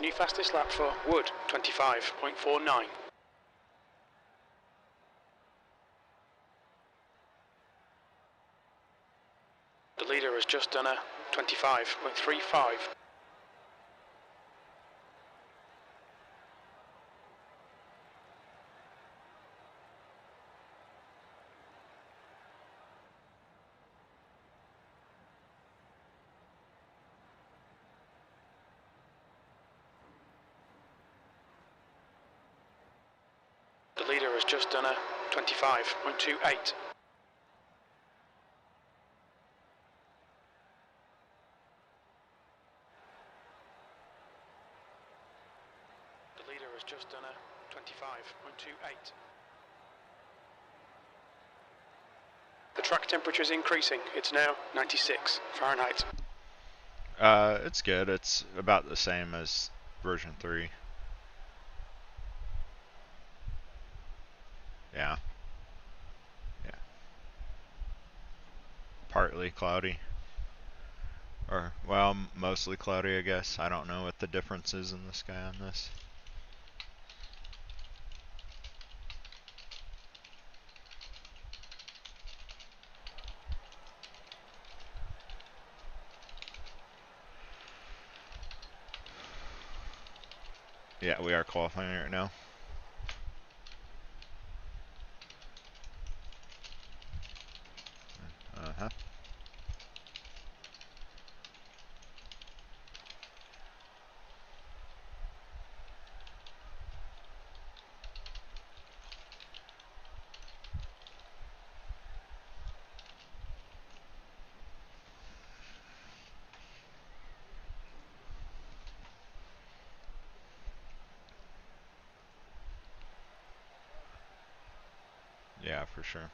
New fastest lap for Wood, 25.49. The leader has just done a 25.35. The leader has just done a 25.28. The leader has just done a 25.28. The track temperature is increasing. It's now 96 Fahrenheit. It's good. It's about the same as version 3. Yeah. Yeah. Partly cloudy. Or, well, mostly cloudy, I guess. I don't know what the difference is in the sky on this. Yeah, we are qualifying right now. Uh-huh. Yeah, for sure.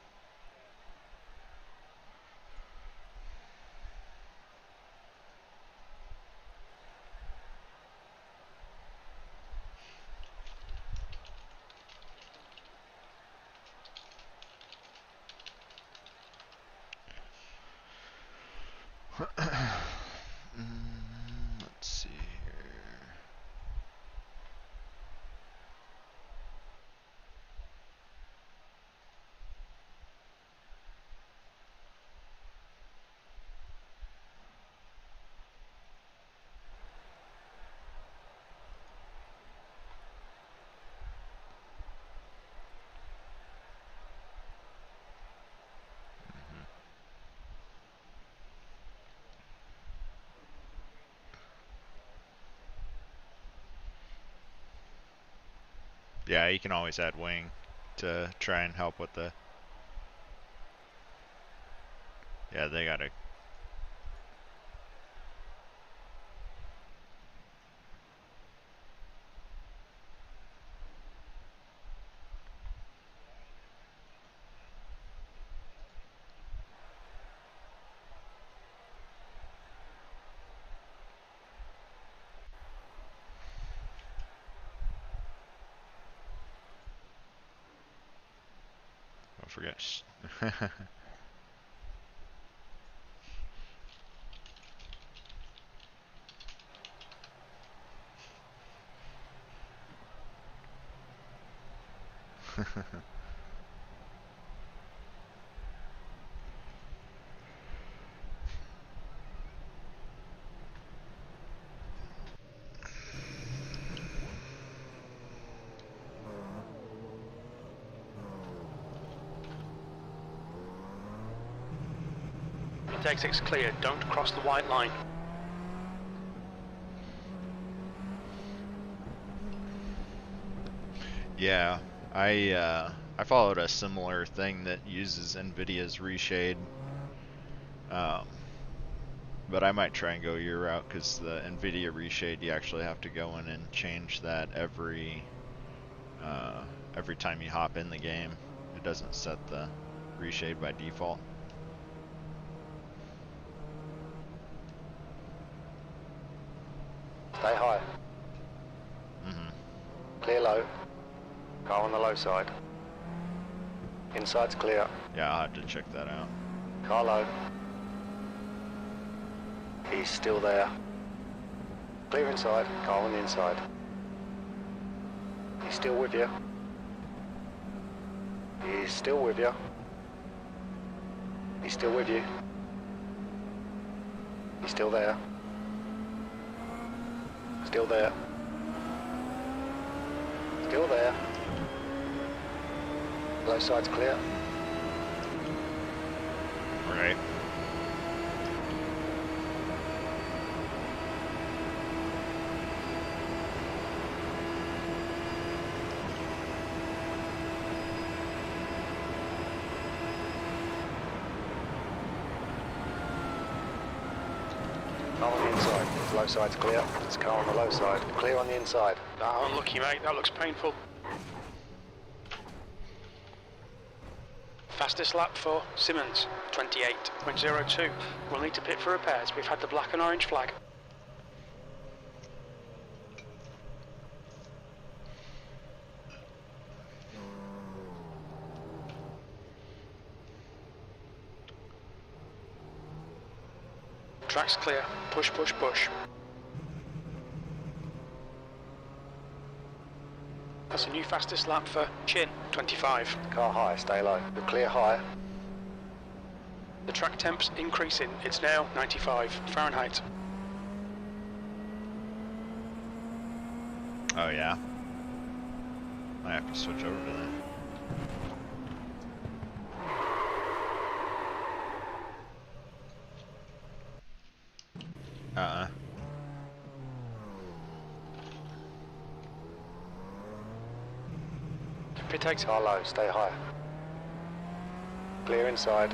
Let's see here. Yeah, you can always add wing to try and help with the... Yeah, they gotta... Don't forget. Exit's clear. Don't cross the white line. Yeah, I followed a similar thing that uses NVIDIA's reshade, but I might try and go your route because the NVIDIA reshade you actually have to go in and change that every time you hop in the game. It doesn't set the reshade by default. Stay high. Clear low. Car on the low side. Inside's clear. Yeah, I'll have to check that out. Car low. He's still there. Clear inside, car on the inside. He's still with you. He's still with you. He's still with you. He's still there. Still there. Still there. Low side's clear. Right. Car on the inside. Low side's clear. It's car on the low side. Clear on the inside. Ah, unlucky, mate. That looks painful. Fastest lap for Simmons, 28.02. We'll need to pit for repairs. We've had the black and orange flag. Track's clear. Push, push, push. That's a new fastest lap for Chin, 25. Car high, stay low. The clear high. The track temp's increasing. It's now 95 Fahrenheit. Oh yeah. I have to switch over to that. Pit takes Car low, stay high. Clear inside.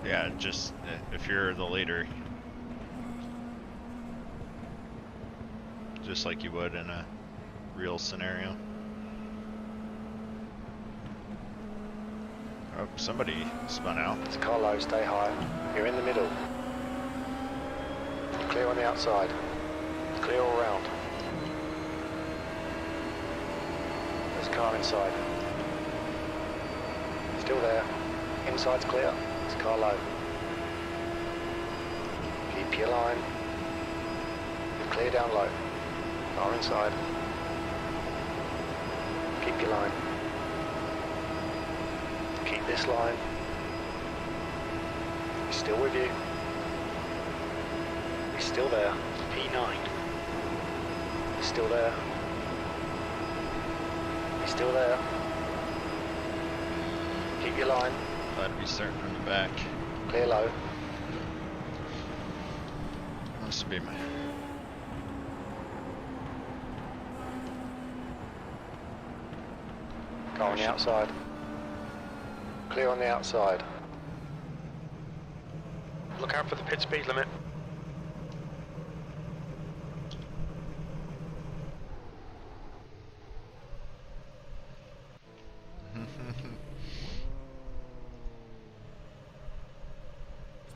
Yeah, just if you're the leader, just like you would in a real scenario. Oh, somebody spun out. It's car low, stay high. You're in the middle. You're clear on the outside. Clear all round. There's a car inside. Still there. Inside's clear. It's car low. Keep your line. You're clear down low. Car inside. Keep your line. Keep this line. He's still with you. He's still there. P9. He's still there. He's still there. Keep your line. Glad to be starting from the back. Clear low. This will be my. Car on the outside. Clear on the outside. Look out for the pit speed limit.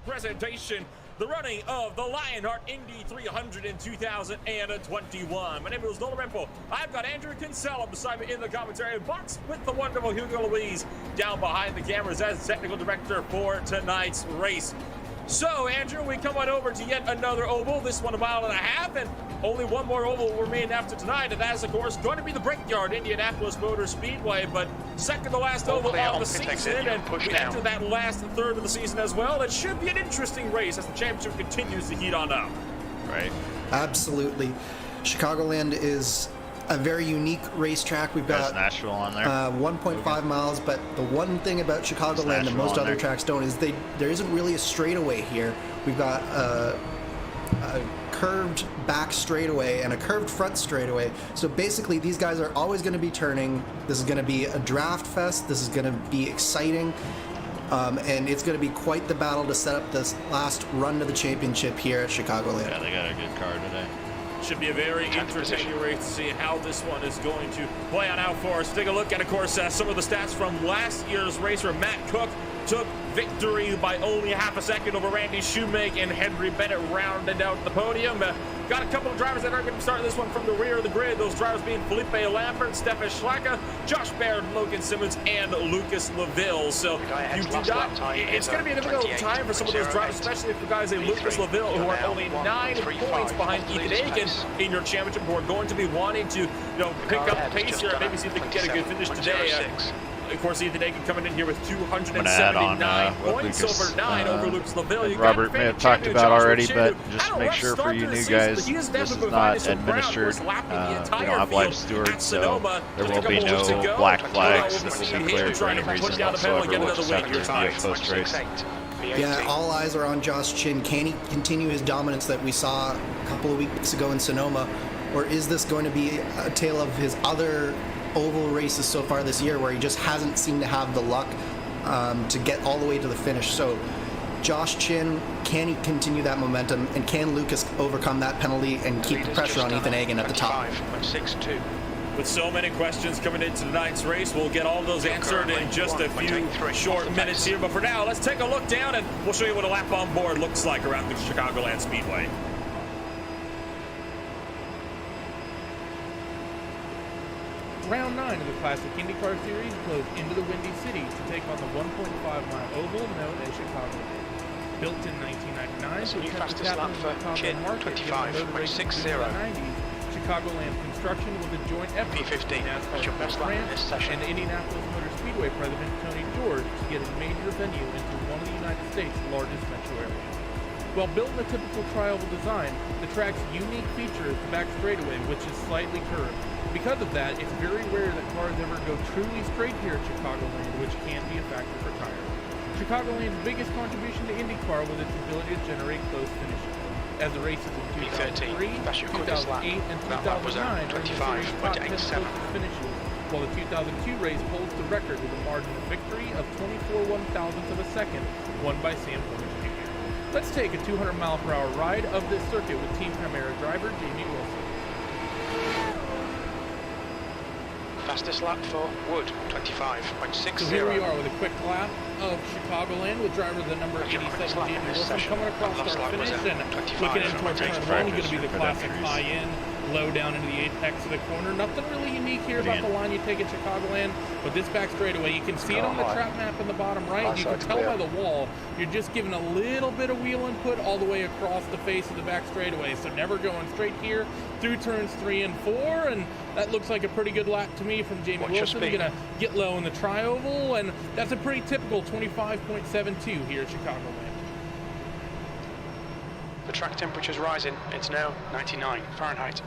Presentation, the running of the Lionheart Indy 300 in 2021. My name is Nolan Rempo. I've got Andrew Kinsella beside me in the commentary box with the wonderful Hugo Louise down behind the cameras as technical director for tonight's race. So, Andrew, we come on over to yet another oval, this one 1.5 miles, and only one more oval will remain after tonight, and that is, of course, going to be the Brickyard Indianapolis Motor Speedway, but second to last oval of the season, and we enter that last third of the season as well. It should be an interesting race as the championship continues to heat on up. Right. Absolutely. Chicagoland is a very unique racetrack. We've got Nashville on there. 1.5 miles, but the one thing about Chicagoland that most other tracks don't is there isn't really a straightaway here. We've got a curved back straightaway and a curved front straightaway. So basically, these guys are always going to be turning. This is going to be a draft fest. This is going to be exciting. And it's going to be quite the battle to set up this last run to the championship here at Chicagoland. Yeah, they got a good car today. Should be a very entertaining race to see how this one is going to play on out for us. Take a look at, of course, some of the stats from last year's race where Matt Cook took victory by only half a second over Randy Shoemake, and Henry Bennett rounded out the podium. Got a couple of drivers that are going to start this one from the rear of the grid. Those drivers being Felipe Lambert, Stefan Schlacke, Josh Baird, Logan Simmons, and Lucas LaVille. So you do not. It's going to be a difficult time for some of those drivers, especially for guys like Lucas LaVille, who are only 9 points behind Ethan Aiken in your championship, who are going to be wanting to, pick up pace here and maybe see if they can get a good finish today. Of course, Ethan Aiken coming in here with 279 points over 9 over Lucas LaVille. Robert may have talked about already, but just make sure for you new guys, this is not administered. We don't have live stewards, so there will be no black flags that will be cleared for any reason whatsoever, which is after the post-race. Yeah, all eyes are on Josh Chin. Can he continue his dominance that we saw a couple of weeks ago in Sonoma? Or is this going to be a tale of his other oval races so far this year where he just hasn't seemed to have the luck to get all the way to the finish? So Josh Chin, can he continue that momentum, and can Lucas overcome that penalty and keep the pressure on Ethan Aiken at the top? With so many questions coming into tonight's race, we'll get all those answered in just a few short minutes here. But for now, let's take a look down and we'll show you what a lap on board looks like around the Chicagoland Speedway. Round 9 of the Classic IndyCar Series flows into the Windy City to take on the 1.5-mile oval known as Chicagoland. Built in 1999 to attempt to tap into the Chicago market in the motor racing in the 90s, Chicagoland construction was a joint effort between NASCAR's Branch and Indianapolis Motor Speedway president Tony George to get a major venue into one of the United States' largest metro areas. While built in a typical tri-oval design, the track's unique feature is the back straightaway, which is slightly curved. Because of that, it's very rare that cars ever go truly straight here at Chicagoland, which can be a factor for tires. Chicagoland's biggest contribution to IndyCar was its ability to generate close finishes. As the races in 2003, 2008, and 2009 earned the series' top 10 closest finishes, while the 2002 race holds the record with a margin of victory of 24 1/1000th of a second, won by Sam Flores Jr. Let's take a 200-mile-per-hour ride of this circuit with Team Chimera driver Jamie Wilson. Fastest lap for Wood, 25.60. So here we are with a quick lap of Chicagoland with driver the number 87, Jamie Wilson, coming across our finish and looking in towards turn 1. Going to be the classic high-in, low down into the apex of the corner. Nothing really unique here about the line you take at Chicagoland, but this back straightaway, you can see it on the track map in the bottom right. You can tell by the wall, you're just giving a little bit of wheel input all the way across the face of the back straightaway. So never going straight here through turns 3 and 4, and that looks like a pretty good lap to me from Jamie Wilson. Going to get low in the tri-oval, and that's a pretty typical 25.72 here at Chicagoland. The track temperature's rising. It's now 99 Fahrenheit.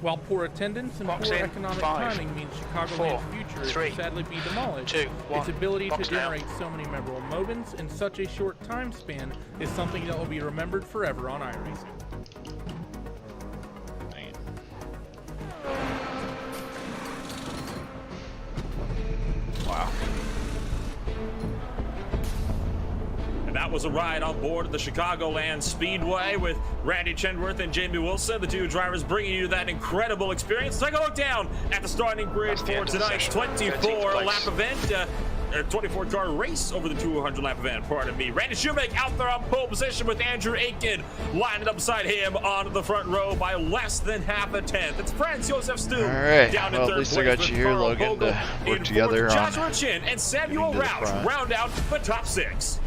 While poor attendance and poor economic timing means Chicagoland's future is sadly be demolished, its ability to generate so many memorable moments in such a short time span is something that will be remembered forever on iRacing. Wow. And that was a ride on board the Chicagoland Speedway with Randy Chenworth and Jamie Wilson, the two drivers bringing you that incredible experience. Take a look down at the starting grid for tonight's 24-lap event. 24-car race over the 200-lap event, pardon me. Randy Shoemake out there on pole position with Andrew Aiken lining up beside him on the front row by less than half a tenth. It's Franz Josef Stu down in third at least I place got you here, Logan, to work together on Joshua Chin and Samuel Rouch round out the top 6.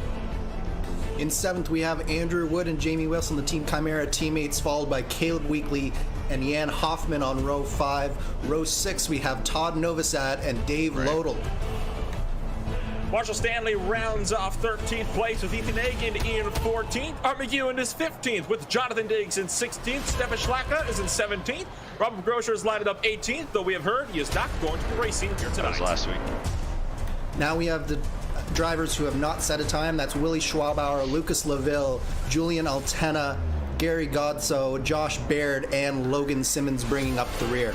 In 7th, we have Andrew Wood and Jamie Wilson, the Team Chimera teammates, followed by Caleb Weekly and Jan Hoffman on row 5. Row 6, we have Todd Novosad and Dave Lodel. Marshall Stanley rounds off 13th place with Ethan Aiken in 14th. Art McEwen is 15th with Jonathan Diggs in 16th. Stefan Schlacke is in 17th. Robert Groscher is lined up 18th, though we have heard he is not going to be racing here tonight. That was last week. Now we have the drivers who have not set a time. That's Willie Schwabauer, Lucas LaVille, Julian Altena, Gary Godso, Josh Baird, and Logan Simmons bringing up the rear.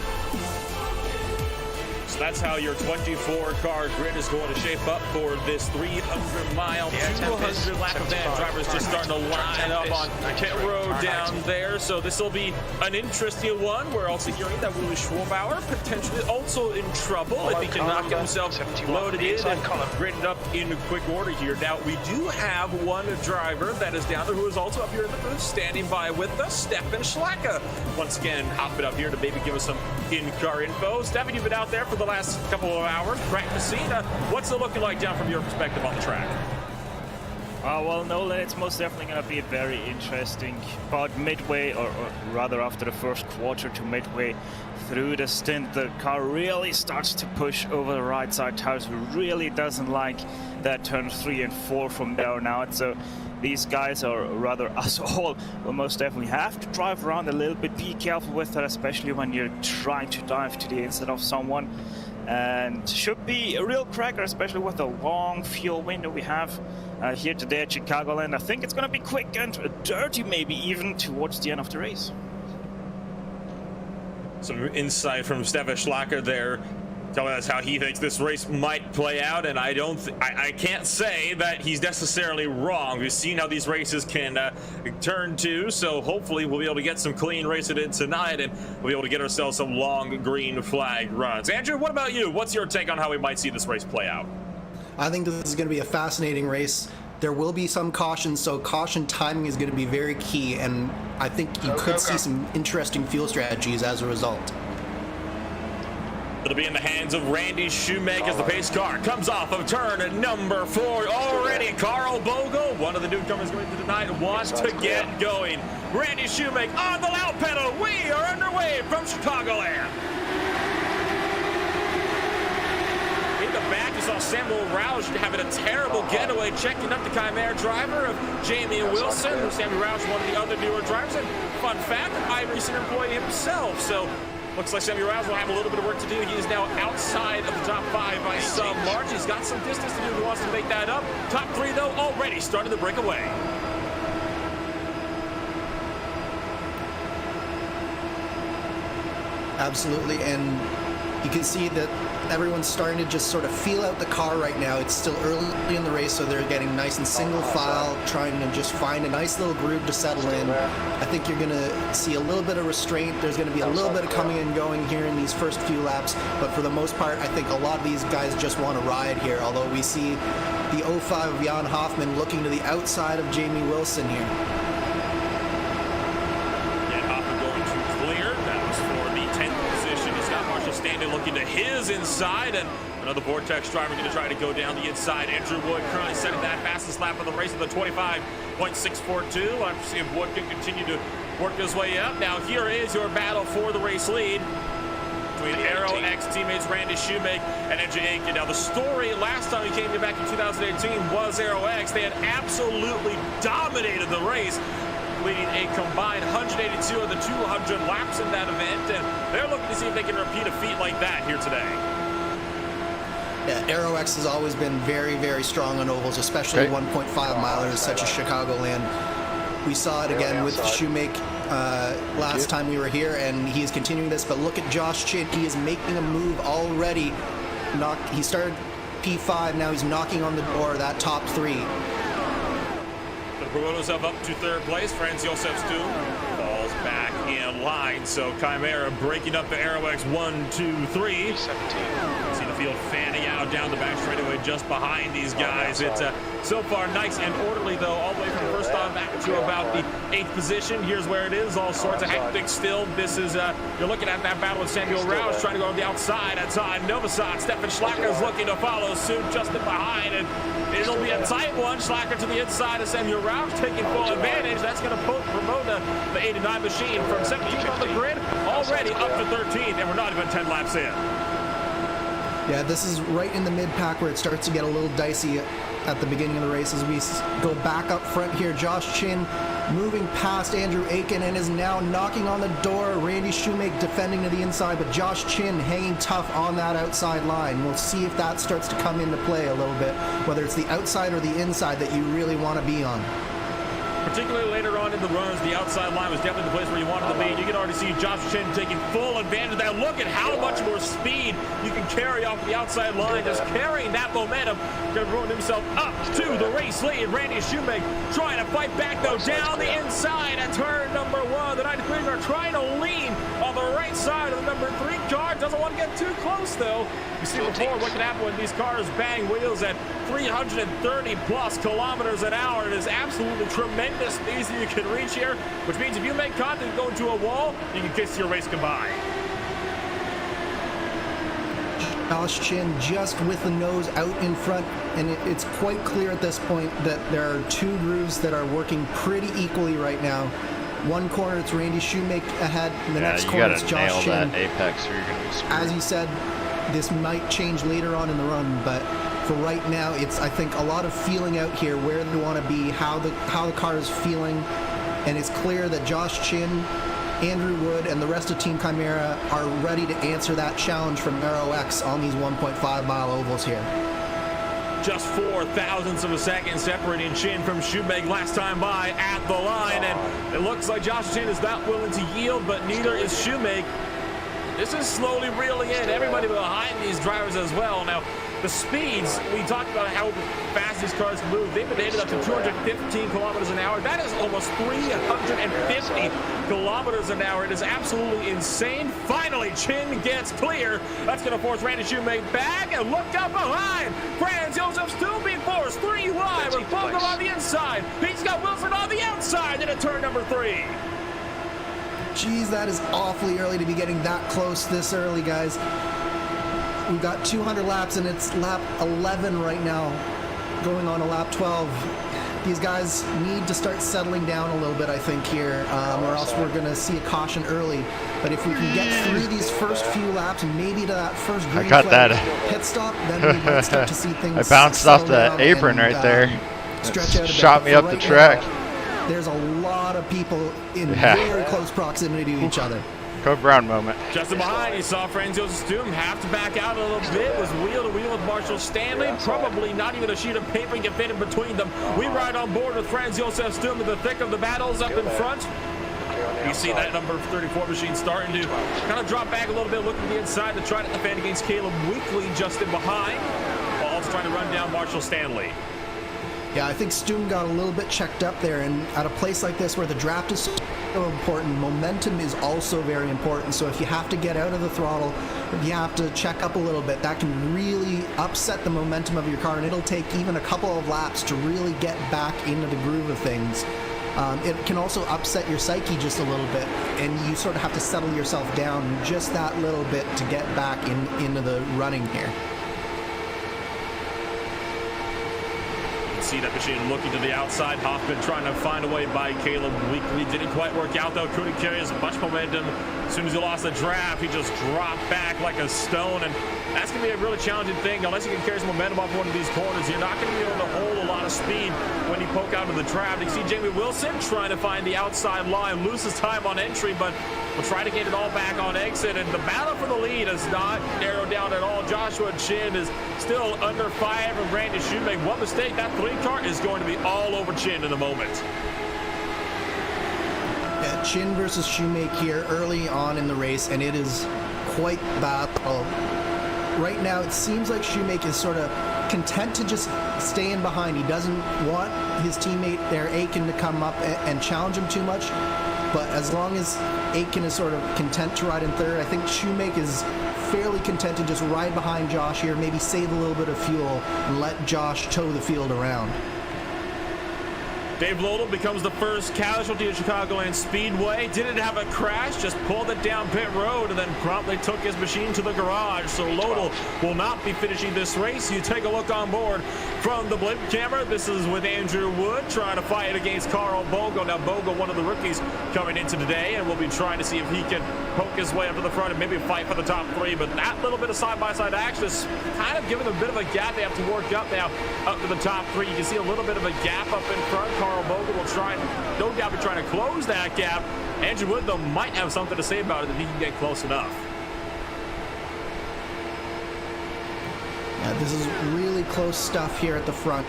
That's how your 24-car grid is going to shape up for this 300-mile, 200-lap event. Drivers just starting to line up on pit road down there. So this will be an interesting one. We're also hearing that Willie Schwabauer potentially also in trouble if he can not get himself loaded in and gridded up in quick order here. Now, we do have one driver that is down there who is also up here in the booth, standing by with us, Stefan Schlacke. Once again, hopping up here to maybe give us some in-car info. Stefan, you've been out there for the last couple of hours practicing. What's it looking like down from your perspective on the track? Well, Nolan, it's most definitely going to be very interesting. About midway, or rather after the first quarter to midway through the stint, the car really starts to push over the right side tires. Really doesn't like that turn 3 and 4 from there on out. So these guys, or rather us all, will most definitely have to drive around a little bit. Be careful with that, especially when you're trying to dive to the inside of someone. And should be a real cracker, especially with the long fuel window we have here today at Chicagoland. I think it's going to be quick and dirty, maybe even towards the end of the race. Some insight from Stefan Schlacke there, telling us how he thinks this race might play out, and I can't say that he's necessarily wrong. We've seen how these races can turn to, so hopefully we'll be able to get some clean racing in tonight, and we'll be able to get ourselves some long green flag runs. Andrew, what about you? What's your take on how we might see this race play out? I think this is going to be a fascinating race. There will be some caution, so caution timing is going to be very key, and I think you could see some interesting fuel strategies as a result. It'll be in the hands of Randy Shoemake as the pace car comes off of turn number 4 already. Carl Bogle, one of the newcomers going to tonight, wants to get going. Randy Shoemake on the loud pedal. We are underway from Chicagoland. In the back, you saw Samuel Roush having a terrible getaway, checking up the Chimera driver of Jamie Wilson. Samuel Roush, one of the other newer drivers. And fun fact, an iRacing employee himself. So looks like Samuel Roush will have a little bit of work to do. He is now outside of the top 5 by some margin. He's got some distance to do. He wants to make that up. Top 3, though, already started to break away. Absolutely, and you can see that everyone's starting to just sort of feel out the car right now. It's still early in the race, so they're getting nice and single file, trying to just find a nice little groove to settle in. I think you're going to see a little bit of restraint. There's going to be a little bit of coming and going here in these first few laps, but for the most part, I think a lot of these guys just want to ride here, although we see the 05 of Jan Hoffman looking to the outside of Jamie Wilson here. Looking to his inside, and another Vortex driver going to try to go down the inside. Andrew Wood currently setting that fastest lap of the race at the 25.642. I'm seeing Wood can continue to work his way up. Now here is your battle for the race lead between Aero X teammates Randy Shoemake and NJ Aiken. Now the story last time he came here back in 2018 was Aero X. They had absolutely dominated the race, leading a combined 182 of the 200 laps in that event, and they're looking to see if they can repeat a feat like that here today. Yeah, Aero X has always been very, very strong on ovals, especially 1.5 milers such as Chicagoland. We saw it again with Shoemake last time we were here, and he is continuing this, but look at Josh Chin. He is making a move already. He started P5, now he's knocking on the door of that top 3. Promote himself up to 3rd place. Franz Josef Stu falls back in line. So Chimera breaking up the Aero X 1, 2, 3. 17. See the field fanning out down the back straightaway just behind these guys. It's so far nice and orderly, though, all the way from the first on back to about the 8th position. Here's where it is. All sorts of hectic still. This is, you're looking at that battle with Samuel Roush trying to go on the outside. Outside Novosad. Stefan Schlacke is looking to follow suit just in behind, and it'll be a tight one. Schlacke to the inside of Samuel Roush, taking full advantage. That's going to promote the 89 machine from 17th on the grid already up to 13th, and we're not even 10 laps in. Yeah, this is right in the mid-pack where it starts to get a little dicey at the beginning of the race. As we go back up front here, Josh Chin moving past Andrew Aiken and is now knocking on the door. Randy Shoemake defending to the inside, but Josh Chin hanging tough on that outside line. We'll see if that starts to come into play a little bit, whether it's the outside or the inside that you really want to be on. particularly later on in the runs. The outside line was definitely the place where you wanted to be. You can already see Josh Chin taking full advantage of that. Look at how much more speed you can carry off the outside line, just carrying that momentum. Going to run himself up to the race lead. Randy Shoemake trying to fight back, though, down the inside at turn number 1. The 93s are trying to lean on the right side of the number 3 car. Doesn't want to get too close, though. You see before what can happen when these cars bang wheels at 330 plus kilometers an hour. It is absolutely tremendous speeds that you can reach here, which means if you make contact and go into a wall, you can kiss your race goodbye. Josh Chin just with the nose out in front, and it's quite clear at this point that there are 2 grooves that are working pretty equally right now. One corner, it's Randy Shoemake ahead. The next corner, it's Josh Chin. That apex, or you're going to be screwed. As you said, this might change later on in the run, but for right now, it's, I think, a lot of feeling out here, where they want to be, how the car is feeling, and it's clear that Josh Chin, Andrew Wood, and the rest of Team Chimera are ready to answer that challenge from Aero X on these 1.5-mile ovals here. Just 4 thousandths of a second separating Chin from Shoemake last time by at the line, and it looks like Josh Chin is not willing to yield, but neither is Shoemake. This is slowly reeling in everybody behind these drivers as well. Now, the speeds, we talked about how fast these cars move. They've been rated up to 215 kilometers an hour. That is almost 350 kilometers an hour. It is absolutely insane. Finally, Chin gets clear. That's going to force Randy Shoemake back, and look out behind. Franz Joseph still being forced 3 wide with Bogo on the inside. He's got Wilson on the outside into turn number 3. Geez, that is awfully early to be getting that close this early, guys. We've got 200 laps, and it's lap 11 right now, going on to lap 12. These guys need to start settling down a little bit, I think, here, or else we're going to see a caution early. But if we can get through these first few laps, maybe to that first green flag pit stop, then we might start to see things. I bounced off that apron right there. Stretch out a bit. Shot me up the track. There's a lot of people in very close proximity to each other. Code Brown moment. Just behind, you saw Franzo Stum have to back out a little bit. Was wheel to wheel with Marshall Stanley. Probably not even a sheet of paper can fit in between them. We ride on board with Franz Josef Stum in the thick of the battles up in front. You see that number 34 machine starting to kind of drop back a little bit, looking to the inside to try to defend against Caleb Weekly just in behind, while also trying to run down Marshall Stanley. Yeah, I think Stum got a little bit checked up there, and at a place like this where the draft is so important, momentum is also very important. So if you have to get out of the throttle, if you have to check up a little bit, that can really upset the momentum of your car, and it'll take even a couple of laps to really get back into the groove of things. It can also upset your psyche just a little bit, and you sort of have to settle yourself down just that little bit to get back into the running here. See that machine looking to the outside. Hoffman trying to find a way by Caleb Weekly. Didn't quite work out, though. Couldn't carry as much momentum. As soon as he lost the draft, he just dropped back like a stone, and that's going to be a really challenging thing. Unless you can carry some momentum off one of these corners, you're not going to be able to hold a lot of speed when you poke out of the draft. You see Jamie Wilson trying to find the outside line, loses time on entry, but will try to get it all back on exit, and the battle for the lead has not narrowed down at all. Joshua Chin is still under 5 from Randy Shoemake. One mistake, that 3 car is going to be all over Chin in a moment. Yeah, Chin versus Shoemake here early on in the race, and it is quite battle. Right now, it seems like Shoemake is sort of content to just stay in behind. He doesn't want his teammate there, Aiken, to come up and challenge him too much. But as long as Aiken is sort of content to ride in third, I think Shoemake is fairly content to just ride behind Josh here, maybe save a little bit of fuel and let Josh tow the field around. Dave Lodell becomes the first casualty of Chicagoland Speedway. Didn't have a crash, just pulled it down pit road and then promptly took his machine to the garage. So Lodell will not be finishing this race. You take a look on board from the blimp camera. This is with Andrew Wood trying to fight against Carl Bogo. Now Bogo, one of the rookies coming into today, and we'll be trying to see if he can poke his way up to the front and maybe fight for the top 3. But that little bit of side-by-side action is kind of giving them a bit of a gap. They have to work up now up to the top 3. You can see a little bit of a gap up in front. Carl Bogo will try, no doubt, be trying to close that gap. Andrew Wood, though, might have something to say about it if he can get close enough. Yeah, this is really close stuff here at the front.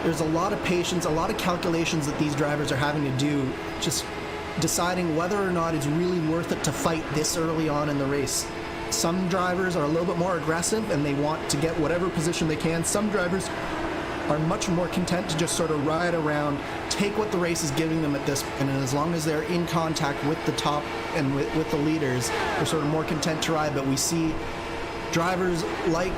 there's a lot of patience, a lot of calculations that these drivers are having to do, just deciding whether or not it's really worth it to fight this early on in the race. Some drivers are a little bit more aggressive and they want to get whatever position they can. Some drivers are much more content to just sort of ride around, take what the race is giving them at this point, and as long as they're in contact with the top and with the leaders, they're sort of more content to ride. But we see drivers like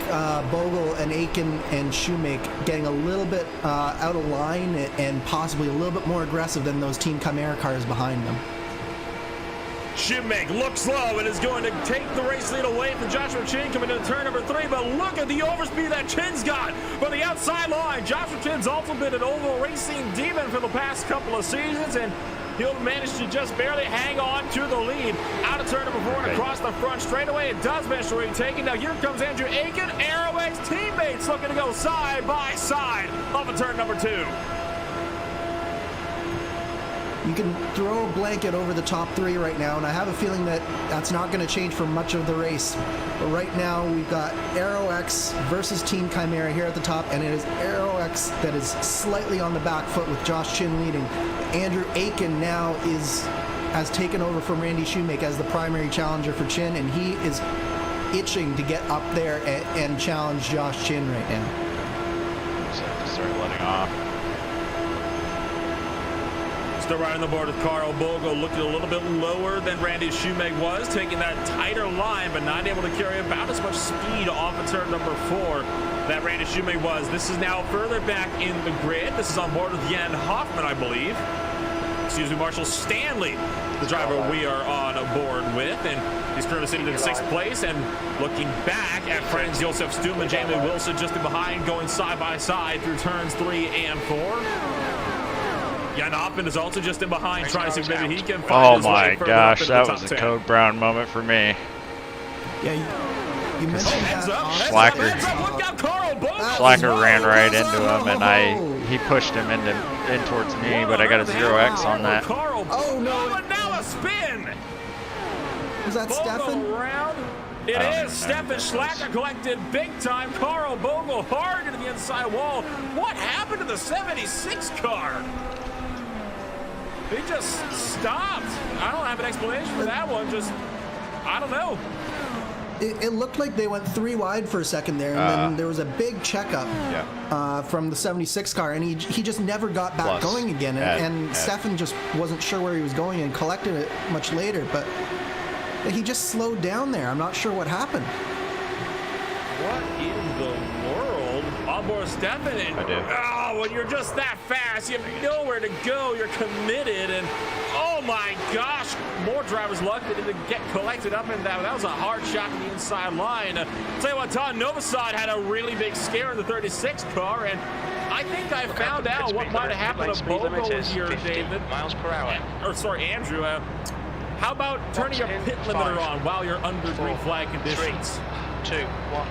Bogle and Aiken and Shoemake getting a little bit out of line and possibly a little bit more aggressive than those Team Chimera cars behind them. Shoemake looks low and is going to take the race lead away from Joshua Chin coming into turn number 3, but look at the overspeed that Chin's got from the outside line. Joshua Chin's also been an oval racing demon for the past couple of seasons, and he'll manage to just barely hang on to the lead. Out of turn number 4 and across the front straightaway. It does manage to retake it. Now here comes Andrew Aiken. Aerox teammates looking to go side by side off of turn number 2. You can throw a blanket over the top 3 right now, and I have a feeling that that's not going to change for much of the race. But right now, we've got Aerox versus Team Chimera here at the top, and it is Aerox that is slightly on the back foot with Josh Chin leading. Andrew Aiken now has taken over from Randy Shoemake as the primary challenger for Chin, and he is itching to get up there and challenge Josh Chin right now. Just have to start letting off. Still right on the board with Carl Bogle, looking a little bit lower than Randy Shoemake was, taking that tighter line, but not able to carry about as much speed off of turn number 4 that Randy Shoemake was. This is now further back in the grid. This is on board with Jan Hoffman, I believe. Excuse me, Marshall Stanley, the driver we are on board with, and he's currently sitting in 6th place. And looking back at Franz Josef Stumm and Jamie Wilson just in behind, going side by side through turns 3 and 4. Jan Hoffman is also just in behind, trying to see if maybe he can find his way further up into the top 10. That was a Code Brown moment for me. Yeah, you mentioned Slacker. Look out, Carl Bogle. Slacker ran right into him, and he pushed him in towards me, but I got a 0x on that. Oh no! And now a spin. Was that Stefan? It is. Stefan Slacker collected big time. Carl Bogle hard into the inside wall. What happened to the 76 car? He just stopped. I don't have an explanation for that one. Just, I don't know. It looked like they went 3 wide for a second there, and then there was a big checkup from the 76 car, and he just never got back going again. And Stefan just wasn't sure where he was going and collected it much later, but he just slowed down there. I'm not sure what happened. What in the world? Onboard Stefan. Oh, when you're just that fast, you have nowhere to go. You're committed, and oh my gosh, more drivers lucky to get collected up in that. That was a hard shot to the inside line. Tell you what, Todd Novosad had a really big scare in the 36 car, and I think I found out what might have happened to Bogle here, David. Miles per hour. Or sorry, Andrew. How about turning your pit limiter on while you're under green flag conditions? 3, 2, 1.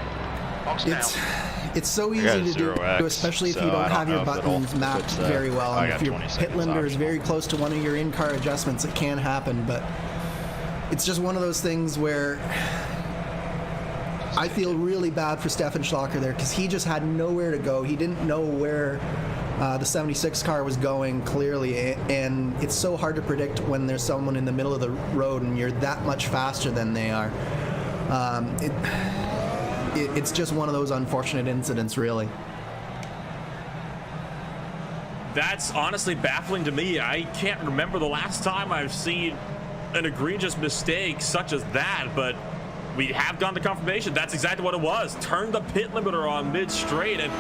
It's so easy to do, especially if you don't have your buttons mapped very well. And if your pit limiter is very close to one of your in-car adjustments, it can happen. But it's just one of those things where I feel really bad for Stefan Schlacker there, because he just had nowhere to go. He didn't know where the 76 car was going clearly, and it's so hard to predict when there's someone in the middle of the road and you're that much faster than they are. It's just one of those unfortunate incidents, really. That's honestly baffling to me. I can't remember the last time I've seen an egregious mistake such as that, but we have gone to confirmation. That's exactly what it was. Turn the pit limiter on mid-straight, and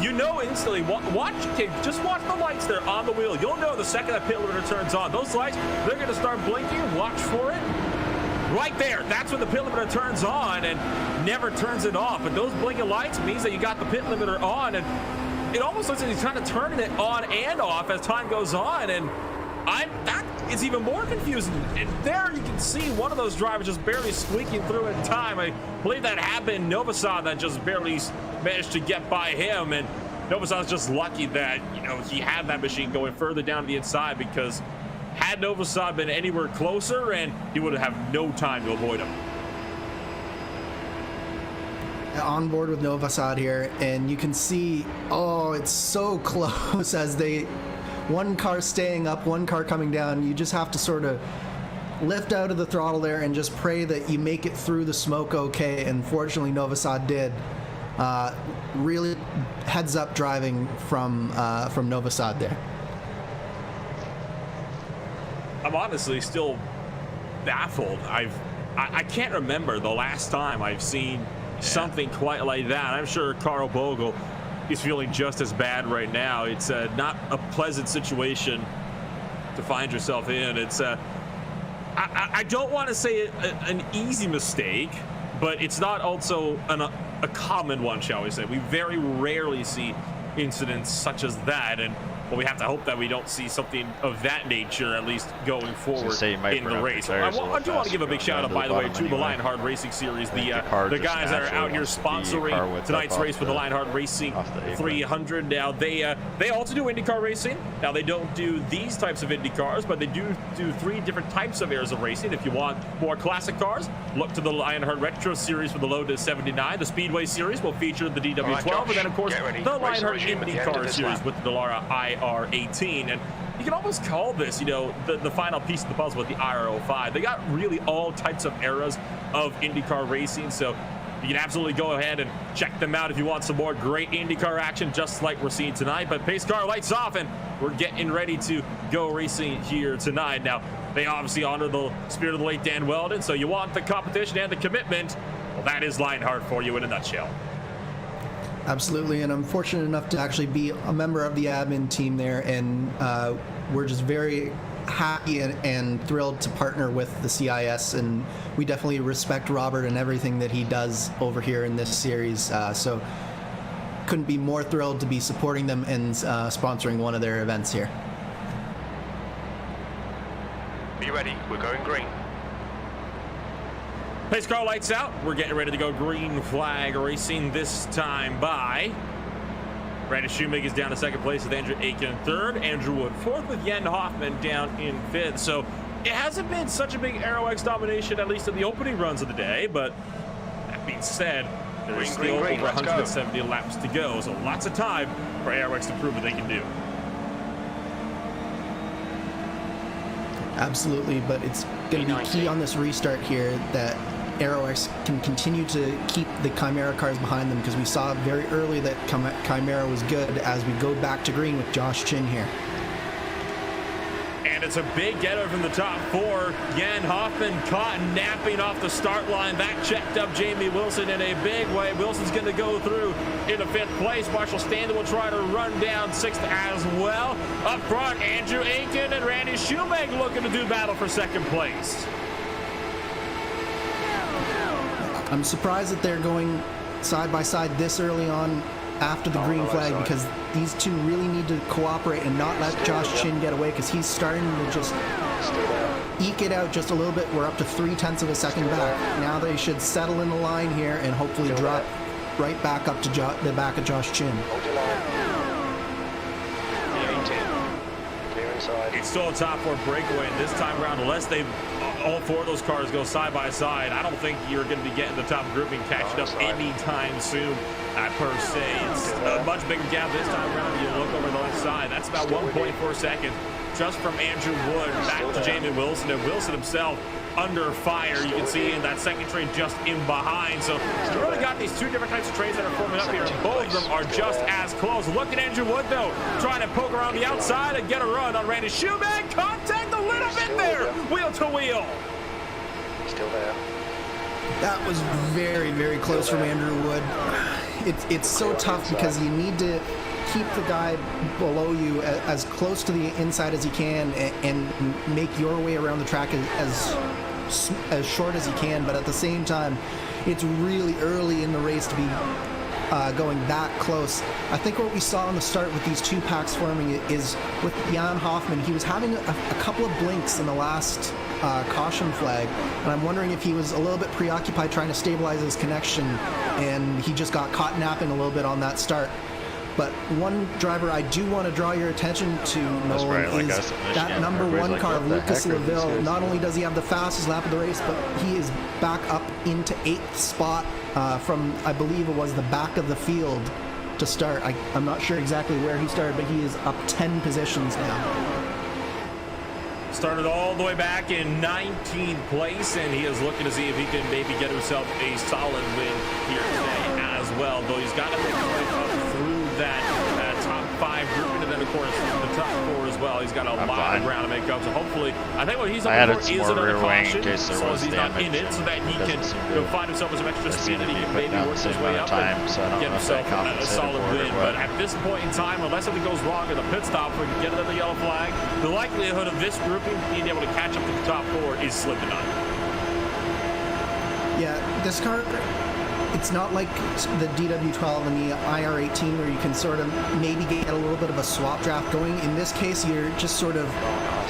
you know instantly. Just watch the lights there on the wheel. You'll know the second that pit limiter turns on. Those lights, they're going to start blinking. Watch for it. Right there, that's when the pit limiter turns on and never turns it off. But those blinking lights means that you got the pit limiter on, and it almost looks like he's kind of turning it on and off as time goes on. And that is even more confusing. And there you can see one of those drivers just barely squeaking through in time. I believe that happened. Novosad that just barely managed to get by him, and Novosad's just lucky that he had that machine going further down to the inside, because had Novosad been anywhere closer, and he would have no time to avoid him. on board with Novosad here, and you can see, oh, it's so close as one car staying up, one car coming down. You just have to sort of lift out of the throttle there and just pray that you make it through the smoke okay, and fortunately Novosad did. Really heads up driving from Novosad there. I'm honestly still baffled. I can't remember the last time I've seen something quite like that. I'm sure Carl Bogle is feeling just as bad right now. It's not a pleasant situation to find yourself in. It's I don't want to say an easy mistake, but it's not also a common one, shall we say. We very rarely see incidents such as that, and well, we have to hope that we don't see something of that nature, at least going forward in the race. I do want to give a big shout out, by the way, to the Lionheart Racing Series, the guys that are out here sponsoring tonight's race for the Lionheart Racing 300. Now, they also do IndyCar racing. Now, they don't do these types of IndyCars, but they do 3 different types of eras of racing. If you want more classic cars, look to the Lionheart Retro Series for the Lotus 79. The Speedway Series will feature the DW12, and then, of course, the Lionheart IndyCar Series with the Dallara IR18. And you can almost call this, the final piece of the puzzle with the IR05. They got really all types of eras of IndyCar racing, so you can absolutely go ahead and check them out if you want some more great IndyCar action, just like we're seeing tonight. But pace car lights off, and we're getting ready to go racing here tonight. Now, they obviously honor the spirit of the late Dan Weldon, so you want the competition and the commitment. Well, that is Lionheart for you in a nutshell. Absolutely, and I'm fortunate enough to actually be a member of the admin team there, and we're just very happy and thrilled to partner with the CIS, and we definitely respect Robert and everything that he does over here in this series, so couldn't be more thrilled to be supporting them and sponsoring one of their events here. Be ready, we're going green. Pace car lights out. We're getting ready to go green flag racing, this time by Brandon Shoemaker's down to second place with Andrew Aiken in third. Andrew Wood fourth with Jan Hoffman down in fifth. So it hasn't been such a big AeroX domination, at least in the opening runs of the day. But that being said, there's still over 170 laps to go. So lots of time for AeroX to prove what they can do. Absolutely, but it's going to be key on this restart here that AeroX can continue to keep the Chimera cars behind them, because we saw very early that Chimera was good as we go back to green with Josh Chin here. And it's a big getter from the top 4. Jan Hoffman caught napping off the start line. That checked up Jamie Wilson in a big way. Wilson's going to go through into 5th place. Marshall Stanley will try to run down 6th as well. Up front, Andrew Aiken and Randy Shoemaker looking to do battle for 2nd place. I'm surprised that they're going side by side this early on after the green flag, because these two really need to cooperate and not let Josh Chin get away, because he's starting to just eke it out just a little bit. We're up to 0.3 of a second back. Now they should settle in the line here and hopefully drop right back up to the back of Josh Chin. It's still a top 4 breakaway, and this time around, unless all 4 of those cars go side by side, I don't think you're going to be getting the top grouping catching up anytime soon, per se. It's a much bigger gap this time around. You look over the left side, that's about 1.4 seconds just from Andrew Wood back to Jamie Wilson, and Wilson himself under fire. You can see in that second train just in behind. So you really got these 2 different types of trains that are forming up here, and both of them are just as close. Look at Andrew Wood, though, trying to poke around the outside and get a run on Randy Shoemaker. Contact a little bit there, wheel to wheel. Still there. That was very, very close from Andrew Wood. It's so tough because you need to keep the guy below you as close to the inside as you can and make your way around the track as short as you can, but at the same time, it's really early in the race to be going that close. I think what we saw on the start with these 2 packs forming is with Jan Hoffman, he was having a couple of blinks in the last caution flag, and I'm wondering if he was a little bit preoccupied trying to stabilize his connection, and he just got caught napping a little bit on that start. But one driver I do want to draw your attention to, Nolan, like is that number 1 car, Lucas Laville. Not only does he have the fastest lap of the race, but he is back up into 8th spot from, I believe it was the back of the field to start. I'm not sure exactly where he started, but he is up 10 positions now. Started all the way back in 19th place, and he is looking to see if he can maybe get himself a solid win here today as well. Though he's got to make his way up through that top 5 grouping, and then of course the top 4 as well. He's got a lot of ground to make up. So hopefully, I think what he's looking for is another caution, so as he's not in it, so that he can find himself some extra speed and he can maybe work his way up and get himself a solid win. But at this point in time, unless something goes wrong in the pit stop, we can get another yellow flag. The likelihood of this grouping being able to catch up to the top 4 is slim to none. Yeah, this car, it's not like the DW12 and the IR18 where you can sort of maybe get a little bit of a swap draft going. In this case, you're just sort of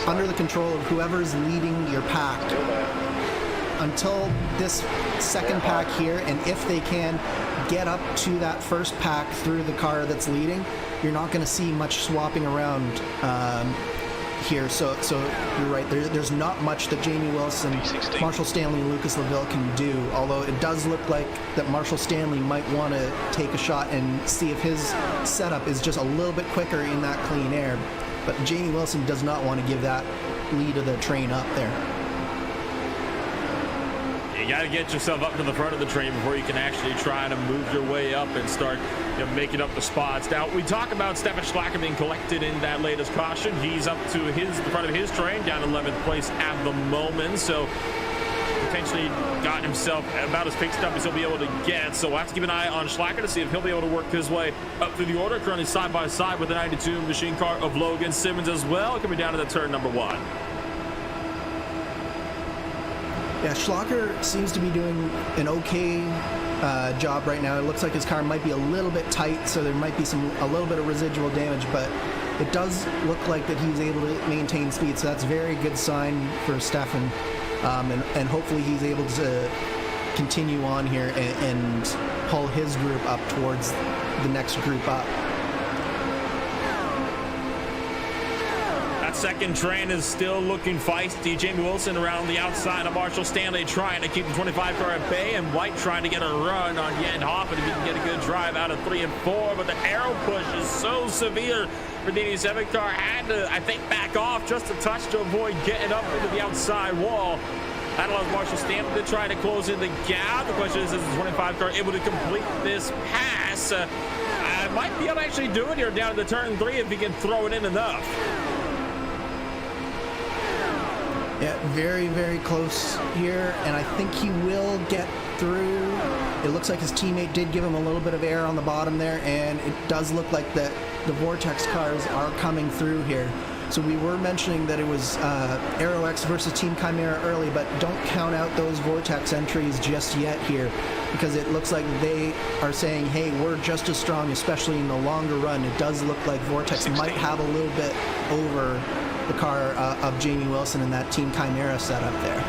under the control of whoever's leading your pack until this second pack here, and if they can get up to that first pack through the car that's leading, you're not going to see much swapping around here. So you're right, there's not much that Jamie Wilson, Marshall Stanley, and Lucas Laville can do, although it does look like that Marshall Stanley might want to take a shot and see if his setup is just a little bit quicker in that clean air, but Jamie Wilson does not want to give that lead of the train up there. You got to get yourself up to the front of the train before you can actually try to move your way up and start making up the spots. Now, we talk about Stefan Schlacker being collected in that latest caution. He's up to the front of his train, down 11th place at the moment. So potentially got himself about as fixed up as he'll be able to get. So we'll have to keep an eye on Schlacker to see if he'll be able to work his way up through the order. Currently side by side with the 92 machine car of Logan Simmons as well, coming down to the turn number 1. Yeah, Schlacker seems to be doing an okay job right now. It looks like his car might be a little bit tight, so there might be a little bit of residual damage, but it does look like that he's able to maintain speed, so that's a very good sign for Stefan, and hopefully he's able to continue on here and pull his group up towards the next group up. Second train is still looking feisty. Jamie Wilson around the outside of Marshall Stanley trying to keep the 25 car at bay, and White trying to get a run on Jan Hoffman if he can get a good drive out of 3 and 4, but the arrow push is so severe for the 87 car. Had to, I think, back off just a touch to avoid getting up into the outside wall. That allows Marshall Stanley to try to close in the gap. The question is the 25 car able to complete this pass? Might be able to actually do it here down to turn 3 if he can throw it in enough. Yeah, very, very close here, and I think he will get through. It looks like his teammate did give him a little bit of air on the bottom there, and it does look like that the Vortex cars are coming through here. So we were mentioning that it was Aero X versus Team Chimera early, but don't count out those Vortex entries just yet here, because it looks like they are saying, hey, we're just as strong, especially in the longer run. It does look like Vortex might have a little bit over the car of Jamie Wilson and that Team Chimera setup there.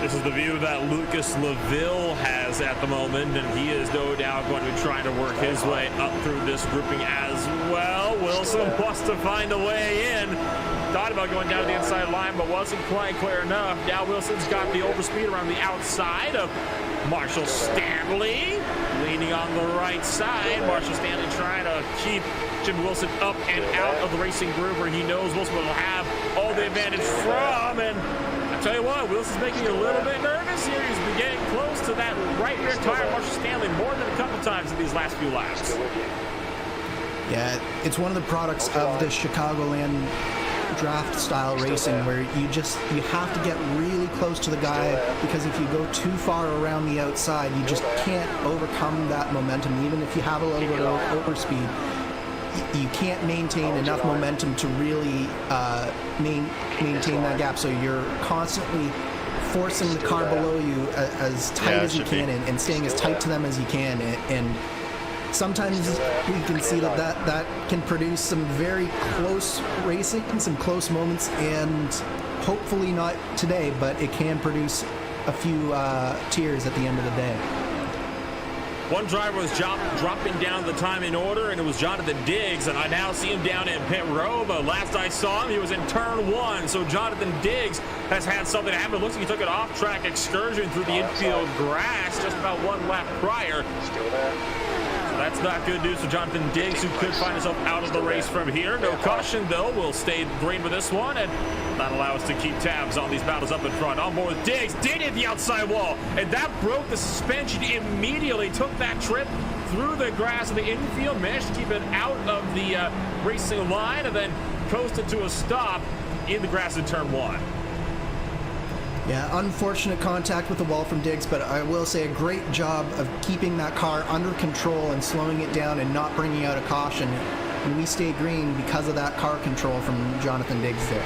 This is the view that Lucas Laville has at the moment, and he is no doubt going to be trying to work his way up through this grouping as well. Wilson wants to find a way in. Thought about going down to the inside line, but wasn't quite clear enough. Now Wilson's got the overspeed around the outside of Marshall Stanley, leaning on the right side. Marshall Stanley trying to keep Jim Wilson up and out of the racing group where he knows Wilson will have all the advantage from. And I tell you what, Wilson's making you a little bit nervous here. He's been getting close to that right rear tire of Marshall Stanley more than a couple times in these last few laps. Yeah, it's one of the products of the Chicagoland draft style racing where you have to get really close to the guy, because if you go too far around the outside, you just can't overcome that momentum. Even if you have a little bit of overspeed, you can't maintain enough momentum to really maintain that gap. So you're constantly forcing the car below you as tight as you can, and staying as tight to them as you can. And sometimes we can see that can produce some very close racing, some close moments, and hopefully not today, but it can produce a few tears at the end of the day. One driver was dropping down the time in order, and it was Jonathan Diggs, and I now see him down in pit row, but last I saw him, he was in turn 1, so Jonathan Diggs has had something happen. It looks like he took an off-track excursion through the infield grass just about 1 lap prior. Still there. So that's not good news for Jonathan Diggs, who could find himself out of the race from here. No caution, though. We'll stay green with this one, and not allow us to keep tabs on these battles up in front. On board with Diggs, did hit the outside wall, and that broke the suspension immediately. Took that trip through the grass of the infield, managed to keep it out of the racing line, and then coasted to a stop in the grass in turn 1. Yeah, unfortunate contact with the wall from Diggs, but I will say a great job of keeping that car under control and slowing it down and not bringing out a caution. And we stayed green because of that car control from Jonathan Diggs there.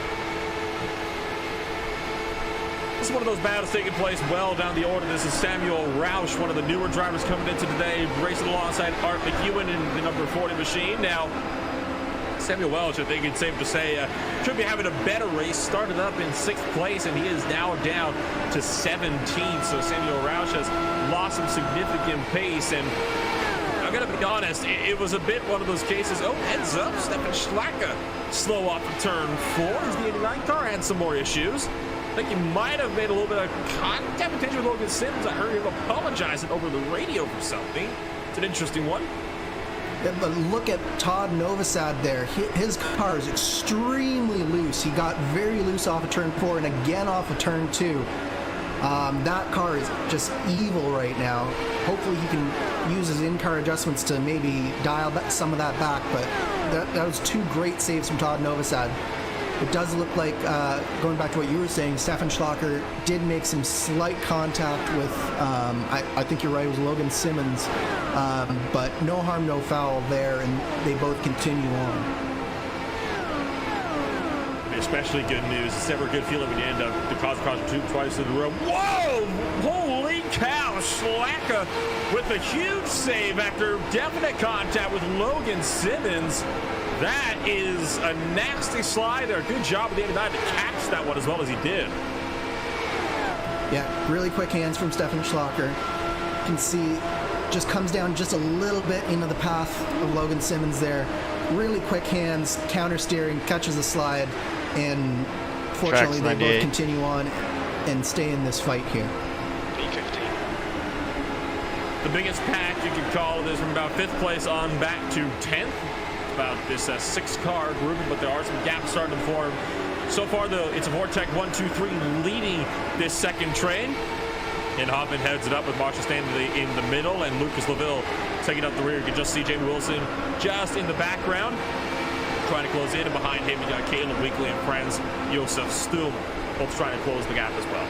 This is one of those battles taking place well down the order. This is Samuel Roush, one of the newer drivers coming into today, racing alongside Art McEwen in the number 40 machine. Now, Samuel Welch, I think it's safe to say, should be having a better race. Started up in 6th place, and he is now down to 17th. So Samuel Roush has lost some significant pace, and I'm going to be honest, it was a bit one of those cases. Oh, heads up, Stefan Schlacke slow off of turn 4 as the 89 car had some more issues. I think he might have made a little bit of contact potential with Logan Sims. I heard him apologizing over the radio for something. It's an interesting one. Yeah, but look at Todd Novosad there. His car is extremely loose. He got very loose off of turn 4 and again off of turn 2. That car is just evil right now. Hopefully he can use his in-car adjustments to maybe dial some of that back, but that was 2 great saves from Todd Novosad. It does look like, going back to what you were saying, Stefan Schlacker did make some slight contact with, I think you're right, it was Logan Simmons, but no harm, no foul there, and they both continue on. Especially good news. It's never a good feeling when you end up the cause twice in a row. Whoa! Holy cow! Schlacke with a huge save after definite contact with Logan Simmons. That is a nasty slide there. Good job with the 89 to catch that one as well as he did. Yeah, really quick hands from Stefan Schlacker. You can see just comes down just a little bit into the path of Logan Simmons there. Really quick hands, counter steering, catches the slide, and fortunately they both continue on and stay in this fight here. P15. The biggest pack you could call this from about 5th place on back to 10th. About this 6-car group, but there are some gaps starting to form. So far, though, it's a Vortec 1-2-3 leading this second train. And Hoffman heads it up with Marshall Stanley in the middle, and Lucas LaVille taking up the rear. You can just see Jamie Wilson just in the background, trying to close in, and behind him, you got Caleb Weekley and friends, Josef Stum, both trying to close the gap as well.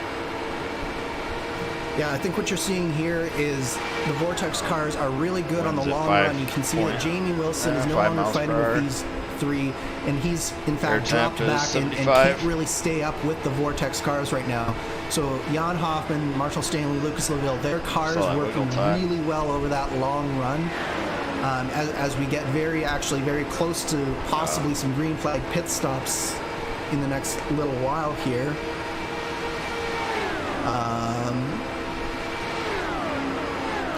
Yeah, I think what you're seeing here is the Vortex cars are really good on the long run. You can see that Jamie Wilson is no longer fighting with these 3, and he's in fact dropped back and can't really stay up with the Vortex cars right now. So Jan Hoffman, Marshall Stanley, Lucas LaVille, their cars working really well over that long run. As we get very close to possibly some green flag pit stops in the next little while here.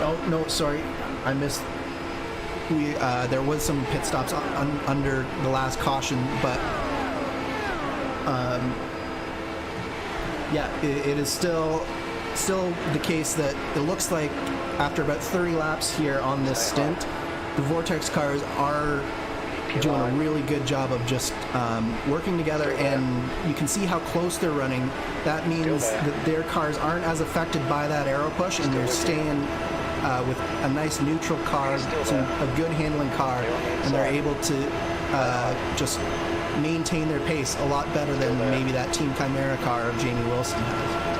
Oh no, sorry, I missed. There was some pit stops under the last caution, but yeah, it is still the case that it looks like after about 30 laps here on this stint, the Vortex cars are doing a really good job of just working together, and you can see how close they're running. That means that their cars aren't as affected by that aero push, and they're staying with a nice neutral car, a good handling car, and they're able to just maintain their pace a lot better than maybe that Team Chimera car of Jamie Wilson has.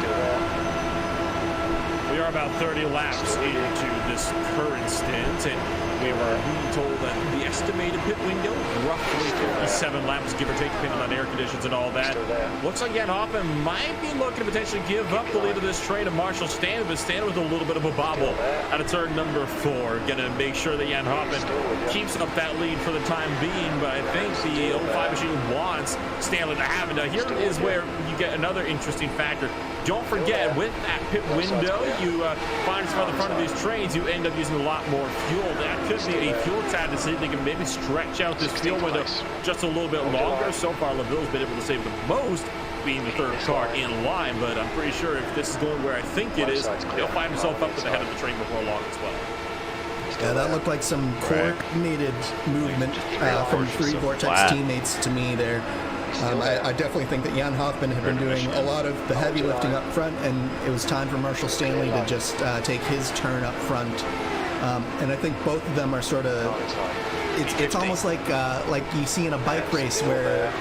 We are about 30 laps into this current stint, and we were told that the estimated pit window, roughly 57 laps, give or take, depending on air conditions and all that. Looks like Jan Hoffman might be looking to potentially give up the lead of this train to Marshall Stanley, but Stanley with a little bit of a bobble out of turn number 4. Gonna make sure that Jan Hoffman keeps up that lead for the time being, but I think the 05 machine wants Stanley to have it. Now here is where you get another interesting factor. Don't forget, with that pit window, you to find yourself at the front of these trains, you end up using a lot more fuel. That could be a fuel tad to see if they can maybe stretch out this fuel window just a little bit longer. So far, LaVille's been able to save the most, being the third car in line, but I'm pretty sure if this is going where I think it is, he'll find himself up to the head of the train before long as well. Yeah, that looked like some coordinated movement from three Vortex teammates to me there. I definitely think that Jan Hoffman had been doing a lot of the heavy lifting up front, and it was time for Marshall Stanley to just take his turn up front. And I think both of them are sort of, it's almost like you see in a bike race where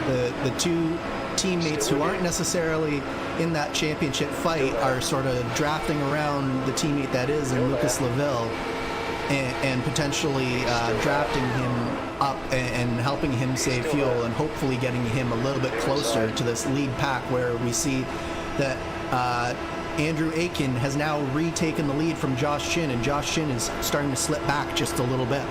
the two teammates who aren't necessarily in that championship fight are sort of drafting around the teammate that is in Lucas LaVille, and potentially drafting him up and helping him save fuel and hopefully getting him a little bit closer to this lead pack, where we see that Andrew Aiken has now retaken the lead from Josh Chin, and Josh Chin is starting to slip back just a little bit.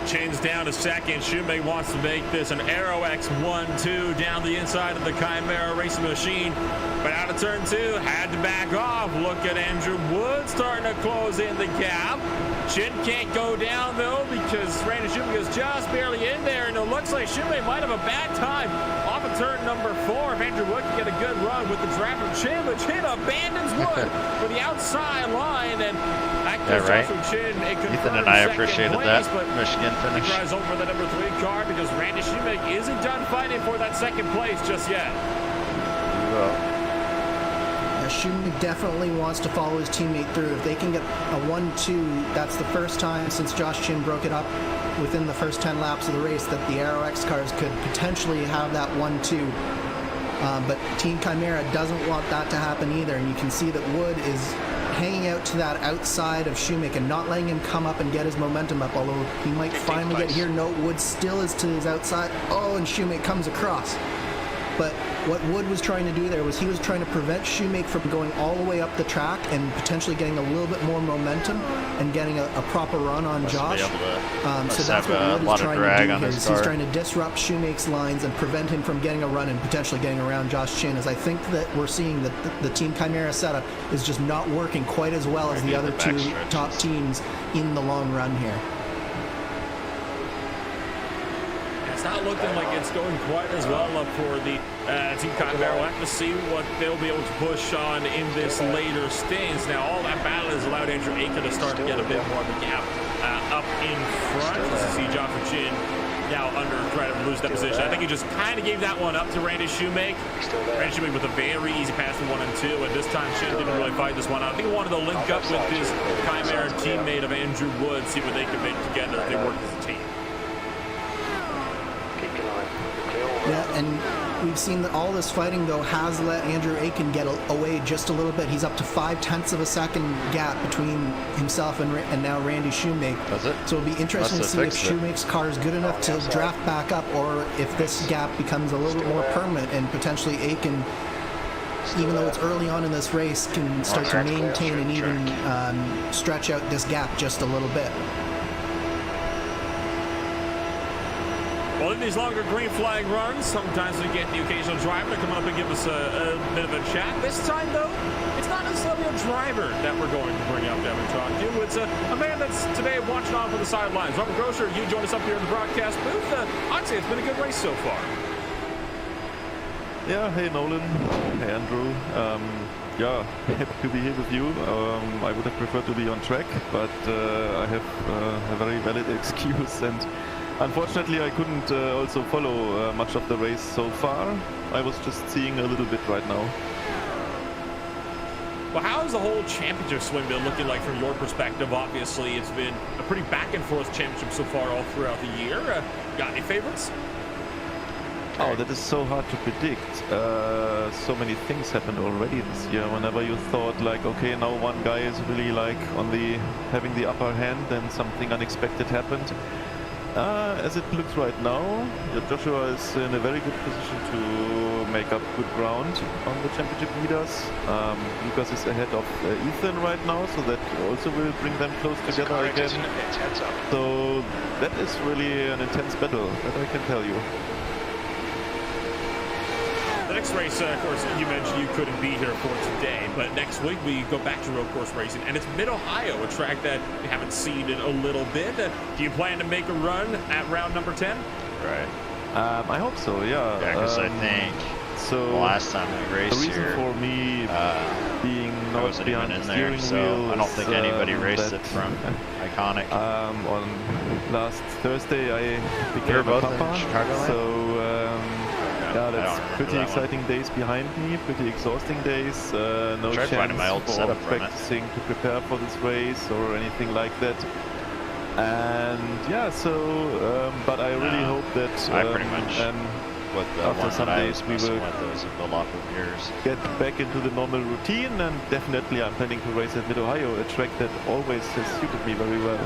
Chin's down to second. Shoemake wants to make this an Aero X 1-2 down the inside of the Chimera racing machine. But out of turn 2, had to back off. Look at Andrew Wood starting to close in the gap. Chin can't go down though because Randy Shoemake is just barely in there, and it looks like Shoemake might have a bad time off of turn number 4 if Andrew Wood can get a good run with the draft of Chin, but Chin abandons Wood for the outside line, and that gives Chin a Ethan and I appreciated that Michigan finish. He drives over the number 3 car because Randy Shoemake isn't done fighting for that second place just yet. Shoemake definitely wants to follow his teammate through. If they can get a 1-2, that's the first time since Josh Chin broke it up within the first 10 laps of the race that the Aero X cars could potentially have that 1-2. But Team Chimera doesn't want that to happen either, and you can see that Wood is hanging out to that outside of Shoemake and not letting him come up and get his momentum up, although he might finally get here. No, Wood still is to his outside. Oh, and Shoemake comes across. But what Wood was trying to do there was he was trying to prevent Shoemake from going all the way up the track and potentially getting a little bit more momentum and getting a proper run on Josh. So that's what Wood is trying to do here. He's trying to disrupt Shoemake's lines and prevent him from getting a run and potentially getting around Josh Chin, as I think that we're seeing that the Team Chimera setup is just not working quite as well as the other two top teams in the long run here. Not looking like it's going quite as well up for the Team Chimera. We'll have to see what they'll be able to push on in this later stage. Now, all that battle has allowed Andrew Aiken to start to get a bit more of the gap up in front. As you see Joshua Chin now under threat of lose that position. I think he just kind of gave that one up to Randy Shoemake. Randy Shoemake with a very easy pass in 1 and 2, and this time Chin didn't really fight this one out. I think he wanted to link up with his Chimera teammate of Andrew Wood, see what they could make together if they work as a team. Yeah, and we've seen that all this fighting, though, has let Andrew Aiken get away just a little bit. He's up to 0.5 of a second gap between himself and now Randy Shoemake. Does it? So it'll be interesting to see if Shoemake's car is good enough to draft back up, or if this gap becomes a little bit more permanent and potentially Aiken, even though it's early on in this race, can start to maintain and even stretch out this gap just a little bit. Well, in these longer green flag runs, sometimes we get the occasional driver to come up and give us a bit of a chat. This time, though, it's not necessarily a driver that we're going to bring up that we talk to. It's a man that's today watching on from the sidelines. Robert Grosser, you join us up here in the broadcast booth. I'd say it's been a good race so far. Yeah, hey Nolan, hey Andrew. Yeah, happy to be here with you. I would have preferred to be on track, but I have a very valid excuse, and unfortunately, I couldn't also follow much of the race so far. I was just seeing a little bit right now. Well, how's the whole championship swing been looking like from your perspective? Obviously, it's been a pretty back-and-forth championship so far all throughout the year. Got any favorites? Oh, that is so hard to predict. So many things happened already this year. Whenever you thought like, okay, now one guy is really like having the upper hand, then something unexpected happened. As it looks right now, Joshua is in a very good position to make up good ground on the championship leaders. Lucas is ahead of Ethan right now, so that also will bring them close together again. So that is really an intense battle, that I can tell you. The next race, of course, you mentioned you couldn't be here for today, but next week we go back to road course racing, and it's Mid-Ohio, a track that we haven't seen in a little bit. Do you plan to make a run at round number 10? Right. I hope so, yeah. Yeah, because I think so the last time we raced the reason here, for me being I not wasn't even behind in the there, steering so wheel I don't think anybody raced that, it from Iconic. on last Thursday I We became were a both in papa, Chicagoland? so yeah, that's pretty that exciting days behind me, pretty exhausting days. No Tried finding my old chance for setup from it. practicing to prepare for this race or anything like that. And yeah, so but I really hope that I pretty much with the after one some that I days was we messing will with, those have built off of yours. get back into the normal routine, and definitely I'm planning to race at Mid-Ohio, a track that always has suited me very well.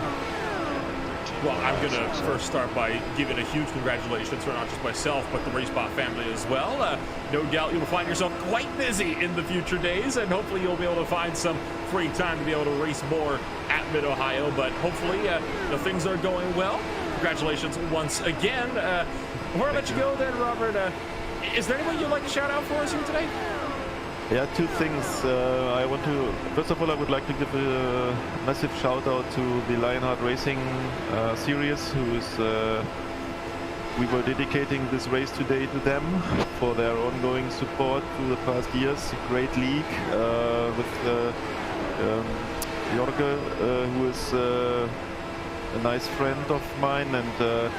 Well, I'm going to first start by giving a huge congratulations for not just myself, but the RaceBot family as well. No doubt you'll find yourself quite busy in the future days, and hopefully you'll be able to find some free time to be able to race more at Mid-Ohio, but hopefully the things are going well. Congratulations once again. Before I let you go then, Robert, is there anyone you'd like to shout out for us here today? Yeah, two things. I want to, first of all, I would like to give a massive shout out to the Lionheart Racing series, who is, we were dedicating this race today to them for their ongoing support through the past years. Great league with Jorge, who is a nice friend of mine, and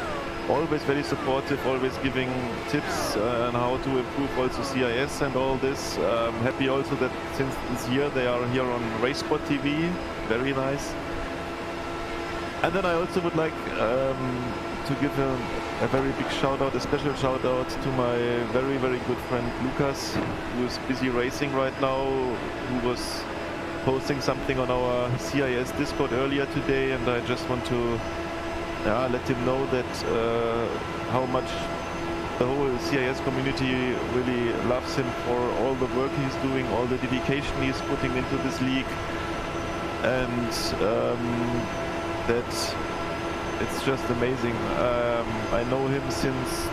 always very supportive, always giving tips on how to improve also CIS and all this. Happy also that since this year they are here on RaceSpot TV, very nice. And then I also would like to give a very big shout out, a special shout out to my very, very good friend Lucas, who is busy racing right now, who was posting something on our CIS Discord earlier today, and I just want to let him know that how much the whole CIS community really loves him for all the work he's doing, all the dedication he's putting into this league, and that it's just amazing. I know him since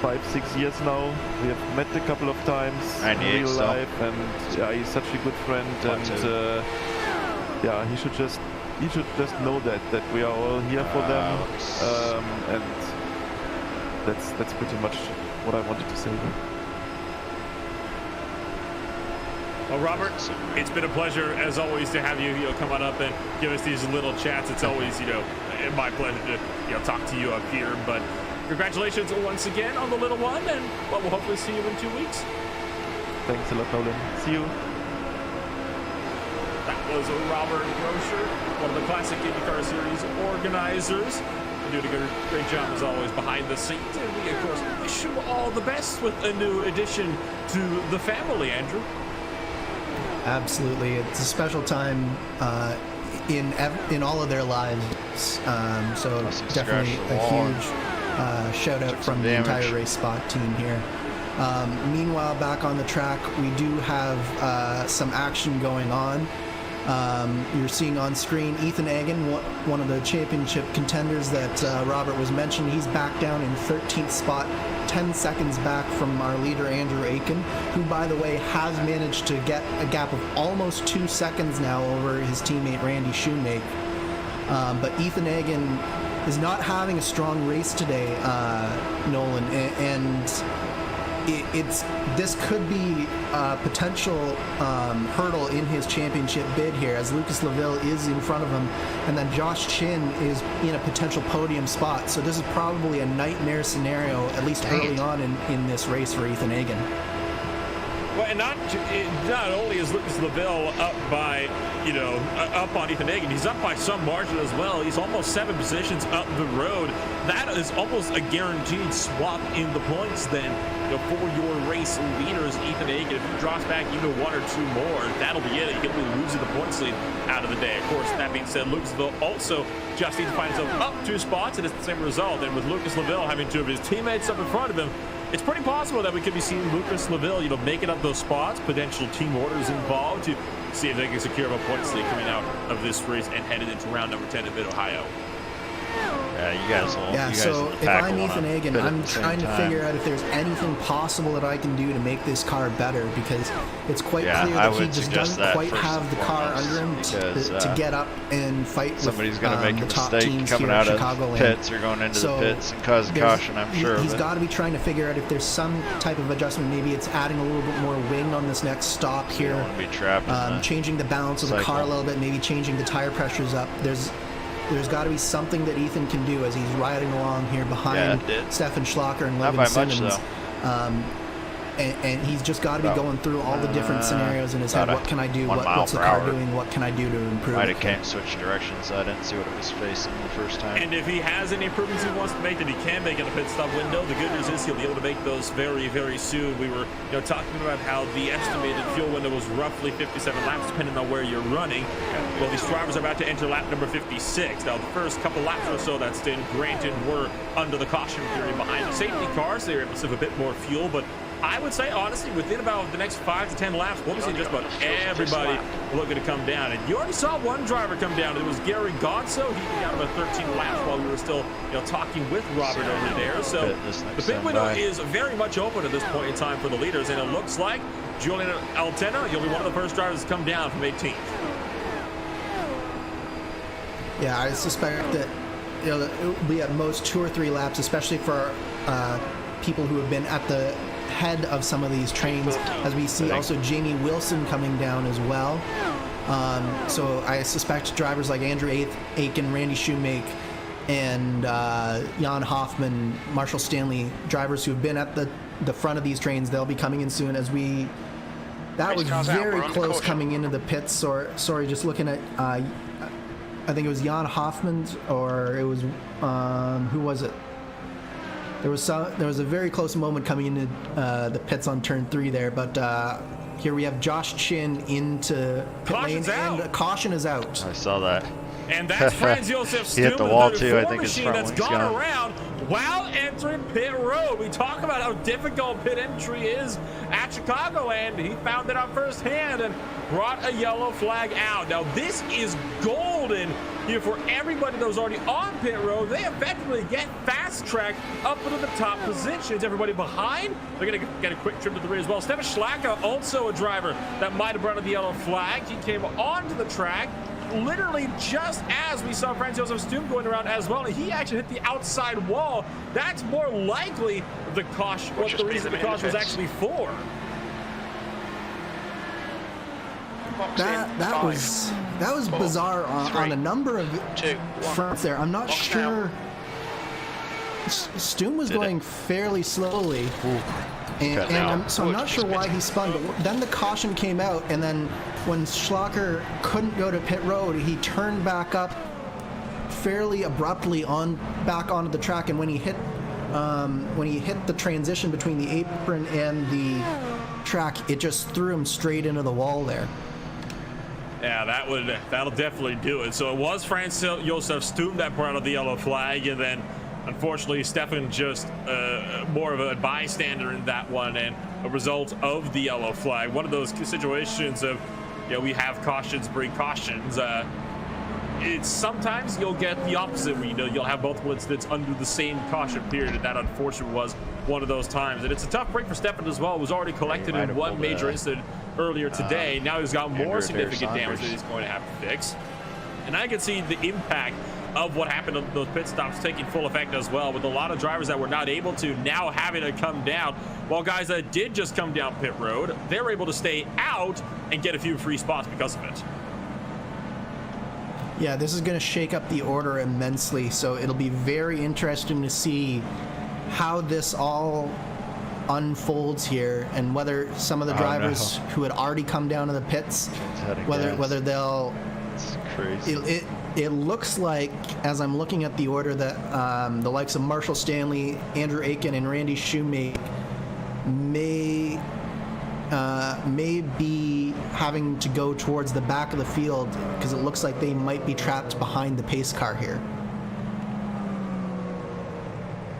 5-6 years now. We have met a couple of times in real life, and yeah, he's such a good friend, and yeah, he should just know that we are all here for them, and that's pretty much what I wanted to say. Well, Robert, it's been a pleasure as always to have you, come on up and give us these little chats. It's always, my pleasure to, talk to you up here. But congratulations once again on the little one, and well, we'll hopefully see you in 2 weeks. Thanks a lot, Nolan. See you. That was Robert Grosher, one of the Classic IndyCar Series organizers. Doing a great job, as always, behind the scenes. And we, of course, wish you all the best with a new addition to the family, Andrew. Absolutely. It's a special time in all of their lives. So definitely a huge shout out from the entire RaceSpot team here. Meanwhile, back on the track, we do have some action going on. You're seeing on screen Ethan Agan, one of the championship contenders that Robert was mentioning. He's back down in 13th spot, 10 seconds back from our leader Andrew Aiken, who, by the way, has managed to get a gap of almost 2 seconds now over his teammate Randy Shoemake. But Ethan Agan is not having a strong race today, Nolan, and this could be a potential hurdle in his championship bid here, as Lucas Laville is in front of him, and then Josh Chin is in a potential podium spot. So this is probably a nightmare scenario, at least early on in this race for Ethan Agan. Well, and not only is Lucas Laville up by, up on Ethan Agan, he's up by some margin as well. He's almost 7 positions up the road. That is almost a guaranteed swap in the points then, for your race leaders. Ethan Agan, if he drops back even 1 or 2 more, that'll be it. He'll be losing the points lead out of the day. Of course, that being said, Lucasville also just needs to find himself up 2 spots, and it's the same result. And with Lucas Laville having 2 of his teammates up in front of him, it's pretty possible that we could be seeing Lucas Laville, making up those spots, potential team orders involved to see if they can secure a points lead coming out of this race and headed into round number 10 in Mid-Ohio. Yeah, you guys will. Yeah, you guys so in the if pack I'm will Ethan wanna Egan, pit at I'm the same trying to time. figure out if there's anything possible that I can do to make this car better, because it's quite Yeah, clear I that he would just suggest doesn't that quite first have and the car foremost, under him because, to get up and fight somebody's with going to make a the top mistake teams coming here out at of Chicagoland. pits or going into So the pits and cause a there's- caution, I'm sure. He's but got to be trying to figure out if there's some type of adjustment. Maybe it's adding a little bit more wing on this next stop you here. don't want to be trapped in the Changing the balance of the car a cycle. little bit, maybe changing the tire pressures up. There's got to be something that Ethan can do as he's riding along here behind Stefan Schlacker and Not Logan by Simmons. much, though. And he's just got to be About, going through all the different scenarios in his head. about What can I do? 1 mile What's the per car hour. doing? What can I do to improve Might it? have can't switch directions, so I didn't see what it was facing the first time. And if he has any improvements he wants to make that he can make in the pit stop window, the good news is he'll be able to make those very, very soon. We were talking about how the estimated fuel window was roughly 57 laps, depending on where you're running. Well, these drivers are about to enter lap number 56. Now, the first couple laps or so that's been granted were under the caution period behind the safety cars. They were able to save a bit more fuel, but I would say, honestly, within about the next 5 to 10 laps, we'll be seeing just about everybody looking to come down. And you already saw one driver come down. It was Gary Godso. He came down about 13 laps while we were still, talking with Robert over there. So the pit window is very much open at this point in time for the leaders, and it looks like Julian Altena, you'll be one of the first drivers to come down from 18th. Yeah, I suspect that it will be at most 2 or 3 laps, especially for people who have been at the head of some of these trains, as we see also Jamie Wilson coming down as well. So I suspect drivers like Andrew Aiken, Randy Shoemake, and Jan Hoffman, Marshall Stanley, drivers who have been at the front of these trains, they'll be coming in soon. That was very close coming into the pits. Sorry, just looking at, I think it was Jan Hoffman's, or it was, who was it? There was a very close moment coming into the pits on turn 3 there, but here we have Josh Chin into pit lane, and caution is out. I saw that. And that's Franz Josef Stum, He hit the wall the too. I think his machine front that's wing's gone gone. around while entering pit road. We talk about how difficult pit entry is at Chicagoland. He found it out firsthand and brought a yellow flag out. Now this is golden here for everybody that was already on pit road. They effectively get fast tracked up into the top positions. Everybody behind, they're going to get a quick trip to the rear as well. Stefan Schlacker, also a driver that might have brought up the yellow flag. He came onto the track literally just as we saw Franz Josef Stum going around as well. He actually hit the outside wall. That's more likely the caution, what the reason the caution was actually for. That was bizarre on a number of fronts there. I'm not sure. Stum was going fairly slowly, and so I'm not sure why he spun. But then the caution came out, and then when Schlacker couldn't go to pit road, he turned back up fairly abruptly back onto the track. And when he hit the transition between the apron and the track, it just threw him straight into the wall there. Yeah, that'll definitely do it. So it was Franz Josef Stum that brought out the yellow flag, and then unfortunately Stefan just more of a bystander in that one, and a result of the yellow flag. One of those situations of, we have cautions breed cautions. It's sometimes you'll get the opposite, where you'll have multiple incidents under the same caution period, and that unfortunately was one of those times. And it's a tough break for Stefan as well. It was already collected in one major incident earlier today. Now he's got more significant damage that he's going to have to fix. And I can see the impact of what happened on those pit stops taking full effect as well, with a lot of drivers that were not able to now having to come down, while guys that did just come down pit road, they're able to stay out and get a few free spots because of it. Yeah, this is going to shake up the order immensely, so it'll be very interesting to see how this all unfolds here, and whether some of the drivers who had already come down to the pits, whether they'll... It's crazy. It looks like, as I'm looking at the order, that the likes of Marshall Stanley, Andrew Aiken, and Randy Shoemake may be having to go towards the back of the field, because it looks like they might be trapped behind the pace car here.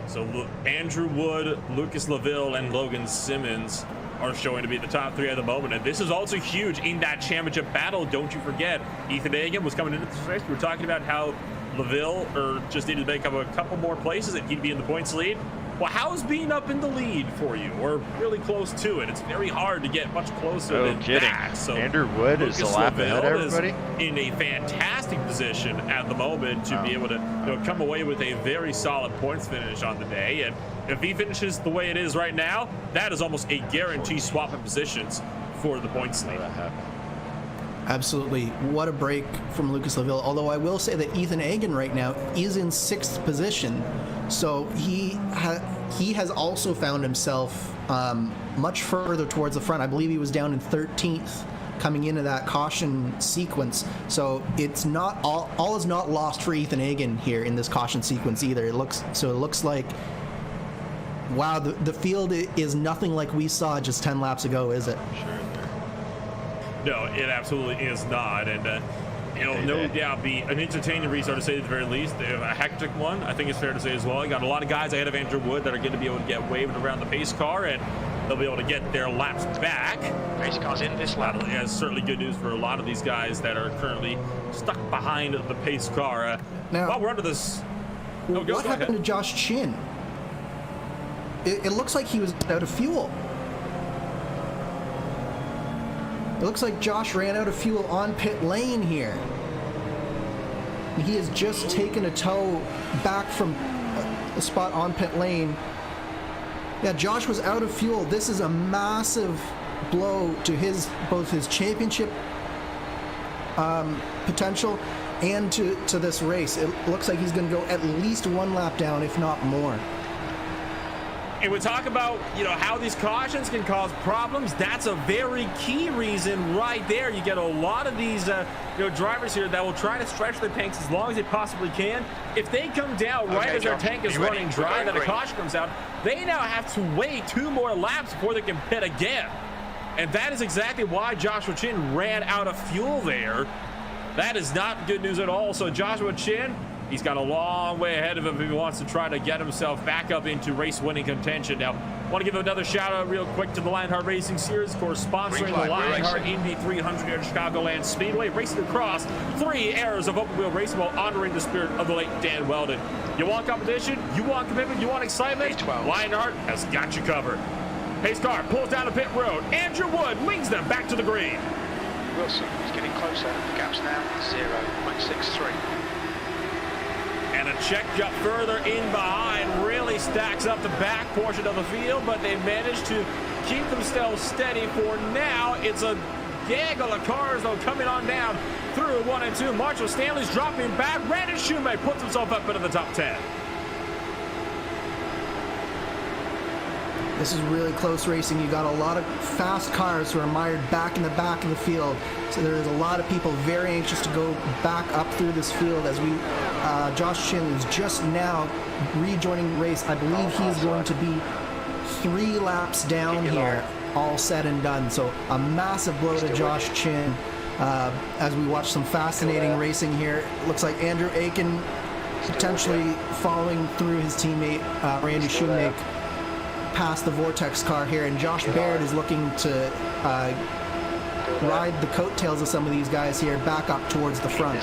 So Andrew Wood, Lucas LaVille, and Logan Simmons are showing to be the top 3 at the moment. And this is also huge in that championship battle. Don't you forget, Ethan Egan was coming into this race. We were talking about how LaVille just needed to make up a couple more places and he'd be in the points lead. Well, how's being up in the lead for you, or really close to it? It's very hard to get much closer than that. So Andrew Wood is a lap ahead of everybody. In a fantastic position at the moment to be able to come away with a very solid points finish on the day. And if he finishes the way it is right now, that is almost a guarantee swap of positions for the points lead. Absolutely. What a break from Lucas LaVille. Although I will say that Ethan Agan right now is in 6th position. So he has also found himself much further towards the front. I believe he was down in 13th coming into that caution sequence. So it's not all is not lost for Ethan Agan here in this caution sequence either. It looks like, wow, the field is nothing like we saw just 10 laps ago, is it? No, it absolutely is not, and it'll no doubt be an entertaining restart, to say at the very least. A hectic one, I think it's fair to say as well. You got a lot of guys ahead of Andrew Wood that are going to be able to get waved around the pace car, and they'll be able to get their laps back. Pace car's in this lap. That's certainly good news for a lot of these guys that are currently stuck behind the pace car. Now, while we're under this, what happened to Josh Chin? It looks like he was out of fuel. It looks like Josh ran out of fuel on pit lane here. He has just taken a tow back from a spot on pit lane. Yeah, Josh was out of fuel. This is a massive blow to both his championship potential and to this race. It looks like he's going to go at least one lap down, if not more. And we talk about, how these cautions can cause problems. That's a very key reason right there. You get a lot of these, drivers here that will try to stretch their tanks as long as they possibly can. If they come down right as their tank is running dry, then a caution comes out, they now have to wait 2 more laps before they can pit again. And that is exactly why Joshua Chin ran out of fuel there. That is not good news at all. So Joshua Chin, he's got a long way ahead of him if he wants to try to get himself back up into race-winning contention. Now, I want to give another shout-out real quick to the Lionheart Racing Series, of course, sponsoring the Lionheart Indy 300 here at Chicagoland Speedway, racing across 3 eras of open-wheel racing while honoring the spirit of the late Dan Weldon. You want competition? You want commitment? You want excitement? Lionheart has got you covered. Pace car pulls down the pit road. Andrew Wood leads them back to the green. Wilson is getting closer. The gap's now 0.63. And a check up further in behind really stacks up the back portion of the field, but they managed to keep themselves steady for now. It's a gaggle of cars, though, coming on down through 1 and 2. Marshall Stanley's dropping back. Brandon Shoemake puts himself up into the top 10. This is really close racing. You got a lot of fast cars who are mired back in the back of the field. So there is a lot of people very anxious to go back up through this field as Josh Chin is just now rejoining the race. I believe he's going to be 3 laps down here, all said and done. So a massive blow to Josh Chin as we watch some fascinating racing here. It looks like Andrew Aiken potentially following through his teammate Randy Shoemake past the Vortex car here, and Josh Baird is looking to ride the coattails of some of these guys here back up towards the front.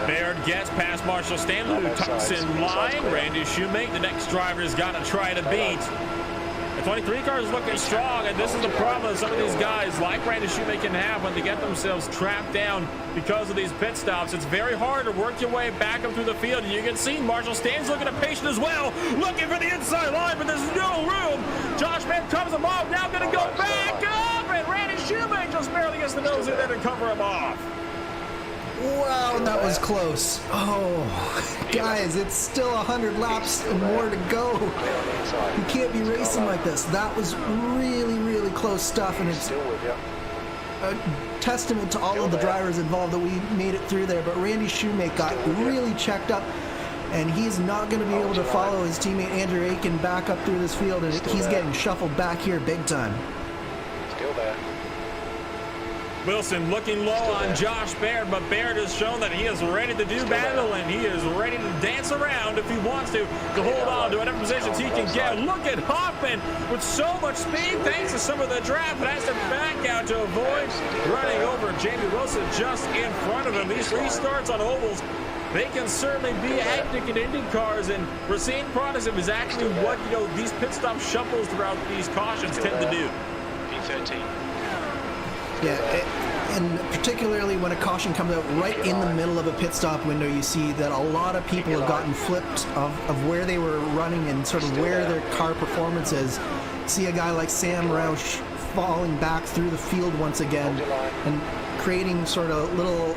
Baird gets past Marshall Stanley, who tucks in line. Randy Shoemake, the next driver's got to try to beat. The 23 car is looking strong, and this is the problem that some of these guys, like Randy Shoemake, can have when they get themselves trapped down because of these pit stops. It's very hard to work your way back up through the field. You can see Marshall Stanley's looking impatient as well, looking for the inside line, but there's no room. Josh Baird comes him off, now going to go back up, and Randy Shoemake just barely gets the nose in there to cover him off. Wow, that was close. Oh, guys, it's still 100 laps and more to go. You can't be racing like this. That was really, really close stuff, and it's a testament to all of the drivers involved that we made it through there. But Randy Shoemake got really checked up, and he's not going to be able to follow his teammate Andrew Aiken back up through this field, and he's getting shuffled back here big time. Still there. Wilson looking low on Josh Baird, but Baird has shown that he is ready to do battle, and he is ready to dance around if he wants to hold on to whatever positions he can get. Look at Hoffman with so much speed thanks to some of the draft, but has to back out to avoid running over Jamie Wilson just in front of him. These restarts on ovals, they can certainly be hectic in Indy cars, and we're seeing products of exactly what, you know, these pit stop shuffles throughout these cautions tend to do. P13. Yeah, and particularly when a caution comes out right in the middle of a pit stop window, you see that a lot of people have gotten flipped of where they were running and sort of where their car performance is. See a guy like Sam Roush falling back through the field once again and creating sort of little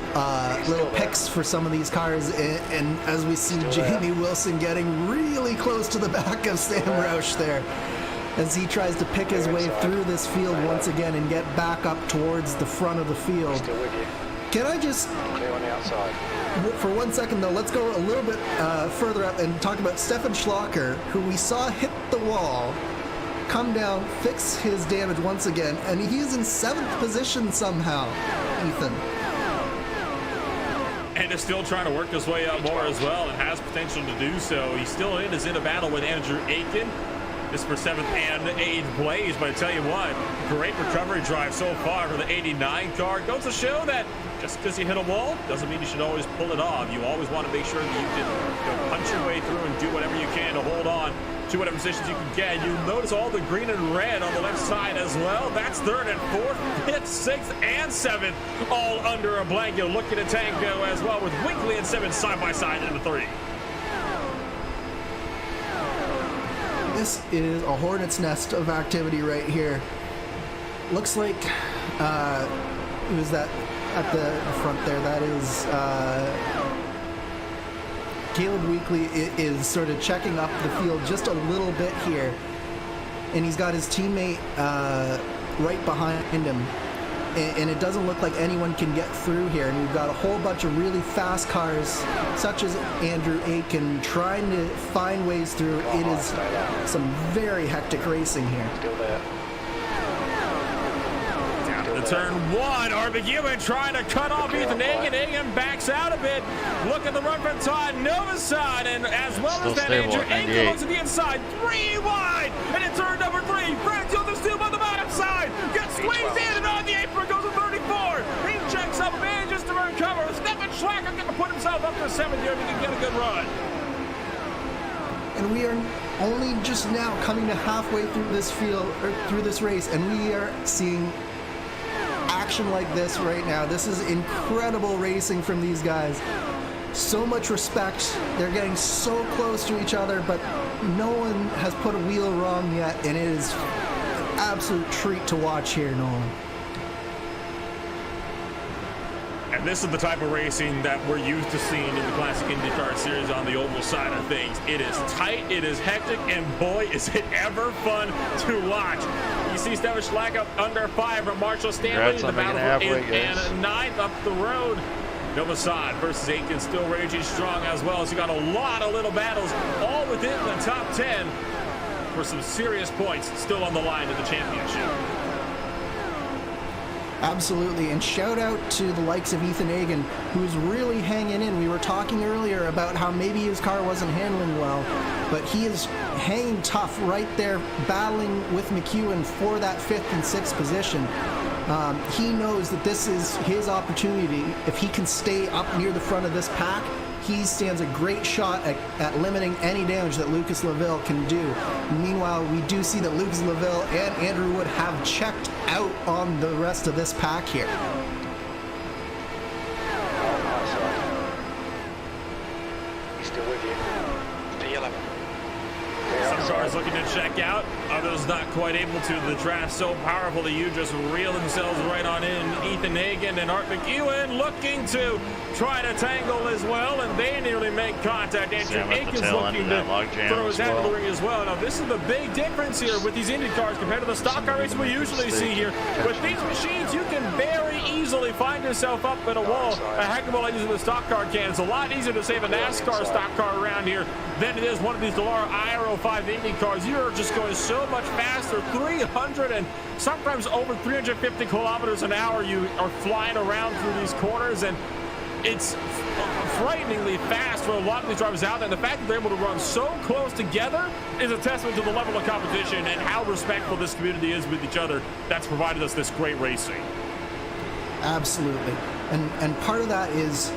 picks for some of these cars, and as we see Jamie Wilson getting really close to the back of Sam Roush there, as he tries to pick his way through this field once again and get back up towards the front of the field. Can I just, for 1 second though, let's go a little bit further up and talk about Stefan Schlacher, who we saw hit the wall, come down, fix his damage once again, and he is in 7th position somehow, Ethan. And is still trying to work his way up more as well, and has potential to do so. He still is in a battle with Andrew Aiken. This for 7th and 8th place, but I tell you what, great recovery drive so far for the 89 car. Goes to show that just because you hit a wall doesn't mean you should always pull it off. You always want to make sure that you can punch your way through and do whatever you can to hold on to whatever positions you can get. You notice all the green and red on the left side as well. That's 3rd and 4th, 5th, 6th, and 7th, all under a blanket. Looking at Tango as well, with Winkley and Simmons side by side in the 3. This is a hornet's nest of activity right here. Looks like it was that at the front there. That is Caleb Weekly is sort of checking up the field just a little bit here, and he's got his teammate right behind him. And it doesn't look like anyone can get through here. And we've got a whole bunch of really fast cars, such as Andrew Aiken, trying to find ways through. It is some very hectic racing here. Still there. Down to turn 1, McEwen trying to cut off Ethan Hagan. Hagan backs out a bit. Look at the run from Todd Novosad, and as well as that, Andrew Aiken looks at the inside. 3 wide, and in turn number 3, Brad Gilder Steele on the bottom side. Gets squeezed in, and on the apron goes to 34. He checks up, manages to recover. Stefan Schlacher going to put himself up to 7th here if he can get a good run. And we are only just now coming to halfway through this field, or through this race, and we are seeing action like this right now. This is incredible racing from these guys. So much respect. They're getting so close to each other, but no one has put a wheel wrong yet, and it is an absolute treat to watch here, Nolan. And this is the type of racing that we're used to seeing in the Classic IndyCar Series on the oval side of things. It is tight, it is hectic, and boy, is it ever fun to watch. You see Stefan Schlacher under 5 from Marshall Stanley. The battle for 8th and 9th up the road. Novosad versus Aiken still raging strong as well. So you got a lot of little battles all within the top 10 for some serious points still on the line in the championship. Absolutely, and shout out to the likes of Ethan Hagan, who's really hanging in. We were talking earlier about how maybe his car wasn't handling well, but he is hanging tough right there, battling with McEwen for that 5th and 6th position. He knows that this is his opportunity. If he can stay up near the front of this pack, he stands a great shot at limiting any damage that Lucas Laville can do. Meanwhile, we do see that Lucas Laville and Andrew Wood have checked out on the rest of this pack here. He's still with you. P11. Some cars looking to check out, others not quite able to. The draft so powerful that you just reel themselves right on in. Ethan Hagan and Art McEwen looking to try to tangle as well, and they nearly make contact. Andrew Aiken's looking to throw his hat in the ring as well. Now, this is the big difference here with these Indy cars compared to the stock car races we usually see here. With these machines, you can very easily find yourself up in a wall a heck of a lot easier than the stock car can. It's a lot easier to save a NASCAR stock car around here than it is one of these Dallara IRO 5 Indy cars. You're just going so so much faster. 300 and sometimes over 350 kilometers an hour you are flying around through these corners, and it's frighteningly fast for a lot of these drivers out there. And the fact that they're able to run so close together is a testament to the level of competition and how respectful this community is with each other that's provided us this great racing. Absolutely. And part of that is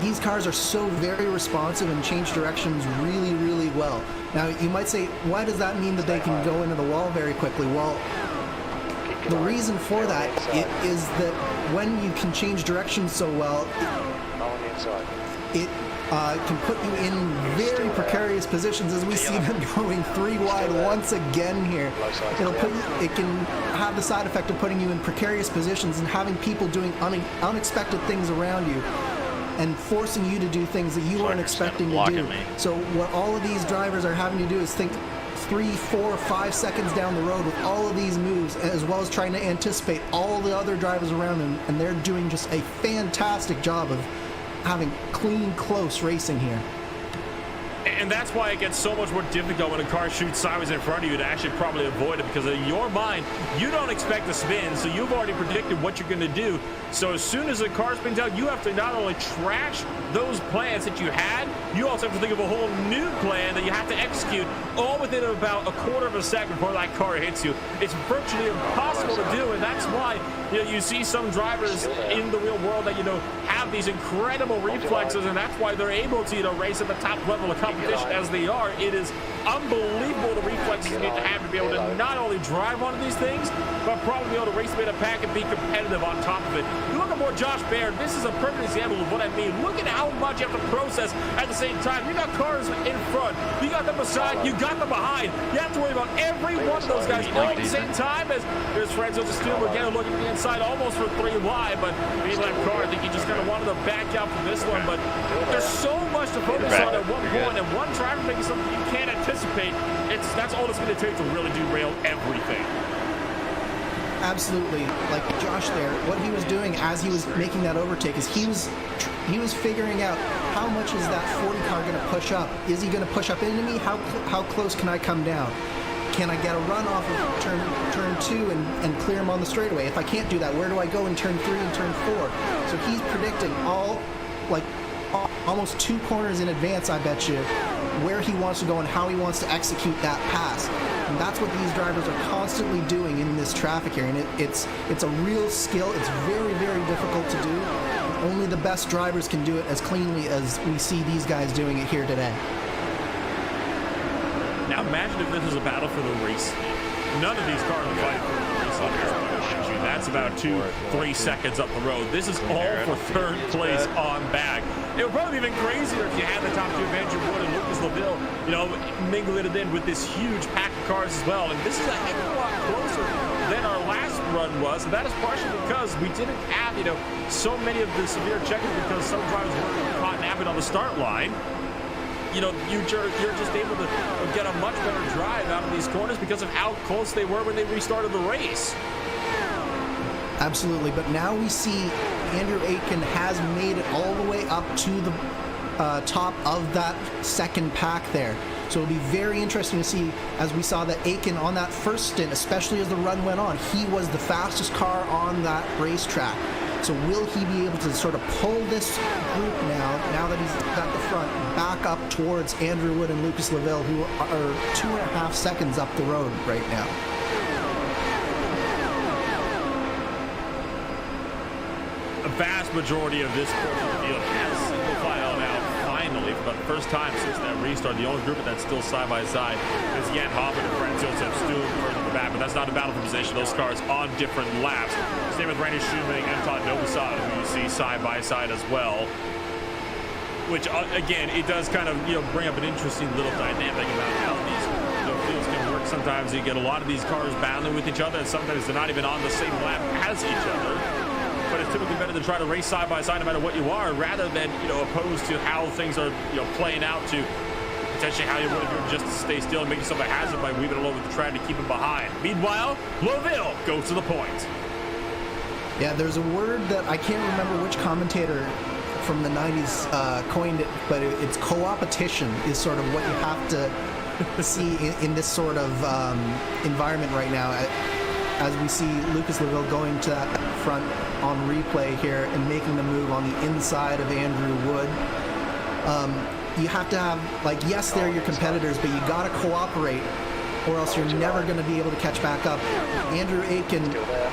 these cars are so very responsive and change directions really, really well. Now, you might say, why does that mean that they can go into the wall very quickly? Well, the reason for that is that when you can change directions so well, it can put you in very precarious positions, as we see them going 3 wide once again here. It can have the side effect of putting you in precarious positions and having people doing unexpected things around you and forcing you to do things that you weren't expecting to do. So what all of these drivers are having to do is think 3, 4, 5 seconds down the road with all of these moves, as well as trying to anticipate all the other drivers around them, and they're doing just a fantastic job of having clean, close racing here. And that's why it gets so much more difficult when a car shoots sideways in front of you to actually probably avoid it, because in your mind, you don't expect to spin, so you've already predicted what you're going to do. So as soon as the car spins out, you have to not only trash those plans that you had, you also have to think of a whole new plan that you have to execute all within about a quarter of a second before that car hits you. It's virtually impossible to do, and that's why you see some drivers in the real world that have these incredible reflexes, and that's why they're able to race at the top level of competition as they are. It is unbelievable the reflexes you need to have to be able to not only drive one of these things, but probably be able to race them in a pack and be competitive on top of it. You look at more Josh Baird, this is a perfect example of what I mean. Look at how much you have to process at the same time. You got cars in front, you got them beside, you got them behind. You have to worry about every one of those guys all at the same time. As there's Francis Steele again looking at the inside almost for 3 wide, but being that car, I think he just kind of wanted to back out for this one. But there's so much to focus on at one point, and one driver making something you can't anticipate. That's all it's going to take to really derail everything. Absolutely. Like Josh there, what he was doing as he was making that overtake is he was figuring out how much is that 40 car going to push up. Is he going to push up into me? How close can I come down? Can I get a run off of turn 2 and clear him on the straightaway? If I can't do that, where do I go in turn 3 and turn 4? So he's predicting almost 2 corners in advance, I bet you, where he wants to go and how he wants to execute that pass. And that's what these drivers are constantly doing in this traffic here. And it's a real skill. It's very, very difficult to do. Only the best drivers can do it as cleanly as we see these guys doing it here today. Now imagine if this was a battle for the race. None of these cars are fighting for the race on this one. That's about 2-3 seconds up the road. This is all for third place on back. It would probably be even crazier if you had the top 2, Andrew Wood and Lucas Laville, mingling it in with this huge pack of cars as well. And this is a heck of a lot closer than our last run was. And that is partially because we didn't have, so many of the severe checkers, because some drivers weren't caught napping on the start line. You're just able to get a much better drive out of these corners because of how close they were when they restarted the race. Absolutely, but now we see Andrew Aitken has made it all the way up to the top of that second pack there. So it'll be very interesting to see, as we saw that Aitken on that first stint, especially as the run went on, he was the fastest car on that racetrack. So will he be able to sort of pull this group now that he's got the front, back up towards Andrew Wood and Lucas Laville, who are 2.5 seconds up the road right now? A vast majority of this portion of the field has single file now, finally, for the first time since that restart. The only group that's still side by side is Jan Hoffman and Franz Josef Stuhl further in the back, but that's not a battle for position. Those cars on different laps. Same with Randy Schuming and Todd Novosad, who you see side by side as well. Which, again, it does kind of bring up an interesting little dynamic about how these fields can work. Sometimes you get a lot of these cars battling with each other, and sometimes they're not even on the same lap as each other. But it's typically better to try to race side by side no matter what you are, rather than opposed to how things are playing out, to potentially how you would if you were just to stay still and make yourself a hazard by weaving it over the track to keep it behind. Meanwhile, Laville goes to the point. Yeah, there's a word that I can't remember which commentator from the 90s coined it, but it's co-opetition is sort of what you have to see in this sort of environment right now, as we see Lucas Laville going to that front on replay here and making the move on the inside of Andrew Wood. You have to have, like, yes, they're your competitors, but you got to cooperate, or else you're never going to be able to catch back up. Andrew Aiken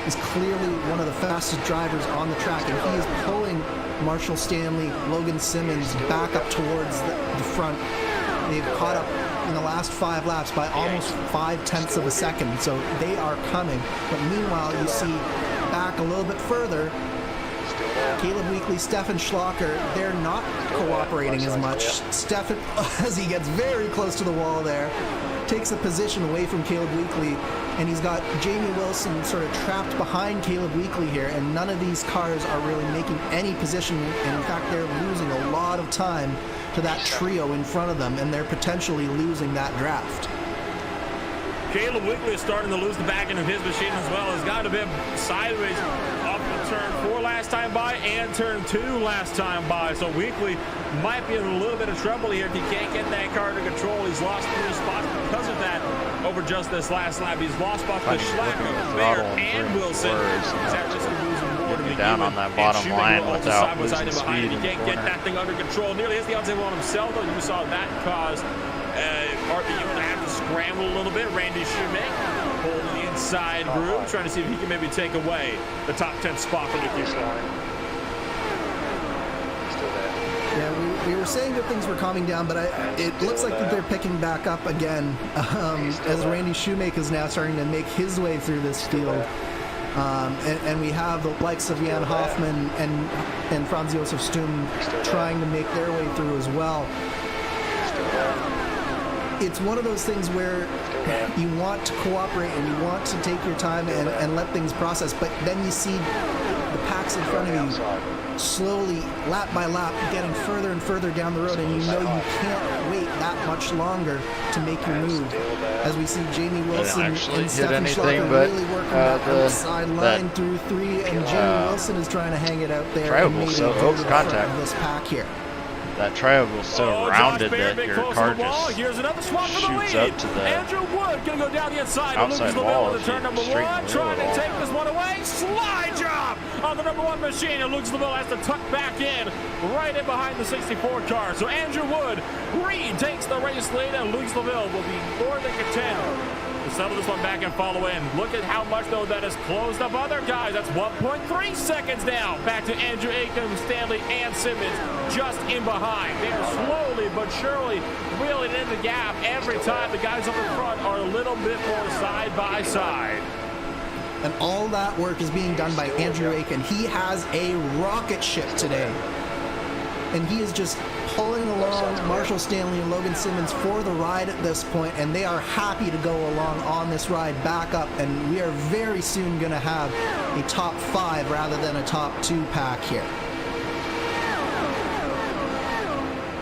is clearly one of the fastest drivers on the track, and he is pulling Marshall Stanley, Logan Simmons back up towards the front. They've caught up in the last 5 laps by almost 5/10 of a second, so they are coming. But meanwhile, you see back a little bit further, Caleb Weekly, Stefan Schlocker, they're not cooperating as much. Stefan, as he gets very close to the wall there, takes a position away from Caleb Weekly, and he's got Jamie Wilson sort of trapped behind Caleb Weekly here, and none of these cars are really making any position, and in fact they're losing a lot of time to that trio in front of them, and they're potentially losing that draft. Caleb Weekly is starting to lose the back end of his machine as well. He's got a bit sideways up in turn 4 last time by and turn 2 last time by. So Weekly might be in a little bit of trouble here if he can't get that car under control. He's lost 3 spots because of that over just this last lap. He's lost spots to Schlacko, Baird, and Wilson. He's at risk of losing more to down on that bottom line without losing speed. He can't get that thing under control. Nearly has the outside on himself, though. You saw that cause RPU to have to scramble a little bit. Randy Shoemaker holding the inside groove, trying to see if he can maybe take away the top 10 spot from the future. Yeah, we were saying that things were calming down, but it looks like that they're picking back up again as Randy Shoemaker is now starting to make his way through this field. And we have the likes of Jan Hoffman and Franz Josef Stum trying to make their way through as well. It's one of those things where you want to cooperate and you want to take your time and let things process, but then you see the packs in front of you slowly, lap by lap, getting further and further down the road, and you know you can't wait that much longer to make your move. As we see Jamie Wilson and Stefan Schlocker really working that outside line through 3, and Jamie Wilson is trying to hang it out there and maybe go to the front of this pack here. That triangle's so rounded that your car just Here's another swap for the shoots lead. up to the Andrew Wood gonna go down the inside. outside wall Lucas turn number 1, trying to take this one away. Slide job on the number 1 machine, and Lucas Laville has to tuck back in, right in behind the 64 car. So Andrew Wood retakes the race lead, and Lucas Laville will be more than content to settle this one back and follow in. Look at how much, though, that has closed up other guys. That's 1.3 seconds now. Back to Andrew Aiken, Stanley, and Simmons just in behind. They are slowly but surely wheeling in the gap every time. The guys up in front are a little bit more side by side. And all that work is being done by Andrew Aiken. He has a rocket ship today. And he is just pulling along Marshall Stanley and Logan Simmons for the ride at this point, and they are happy to go along on this ride back up, and we are very soon going to have a top 5 rather than a top 2 pack here.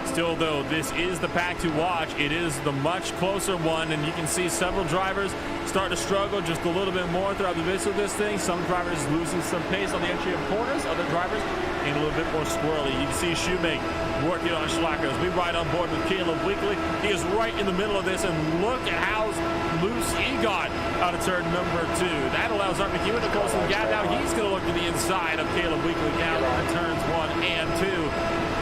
Still, though, this is the pack to watch. It is the much closer one, and you can see several drivers start to struggle just a little bit more throughout the midst of this thing. Some drivers losing some pace on the entry of corners, other drivers getting a little bit more squirrely. You can see Shoemaker working on Schlacker as we ride on board with Caleb Weekly. He is right in the middle of this, and look at how loose he got out of turn number 2. That allows Art McEwen to close the gap. Now he's going to look to the inside of Caleb Weekly now on turns 1 and 2.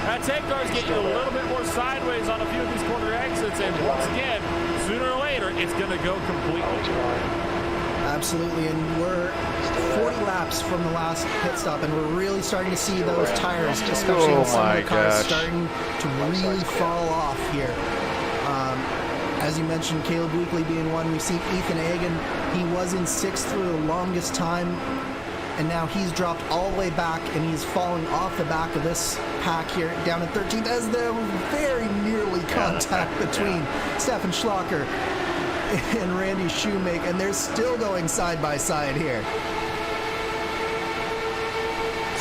That tank car is getting a little bit more sideways on a few of these corner exits, and once again, sooner or later, it's going to go completely. Absolutely, and we're 40 laps from the last pit stop, and we're really starting to see those tires, especially in some of the cars, starting to really fall off here. As you mentioned, Caleb Weekly being one. We've seen Ethan Agan. He was in 6th for the longest time, and now he's dropped all the way back, and he's falling off the back of this pack here down at 13th as there was very nearly contact between Stefan Schlocker and Randy Shoemaker, and they're still going side by side here.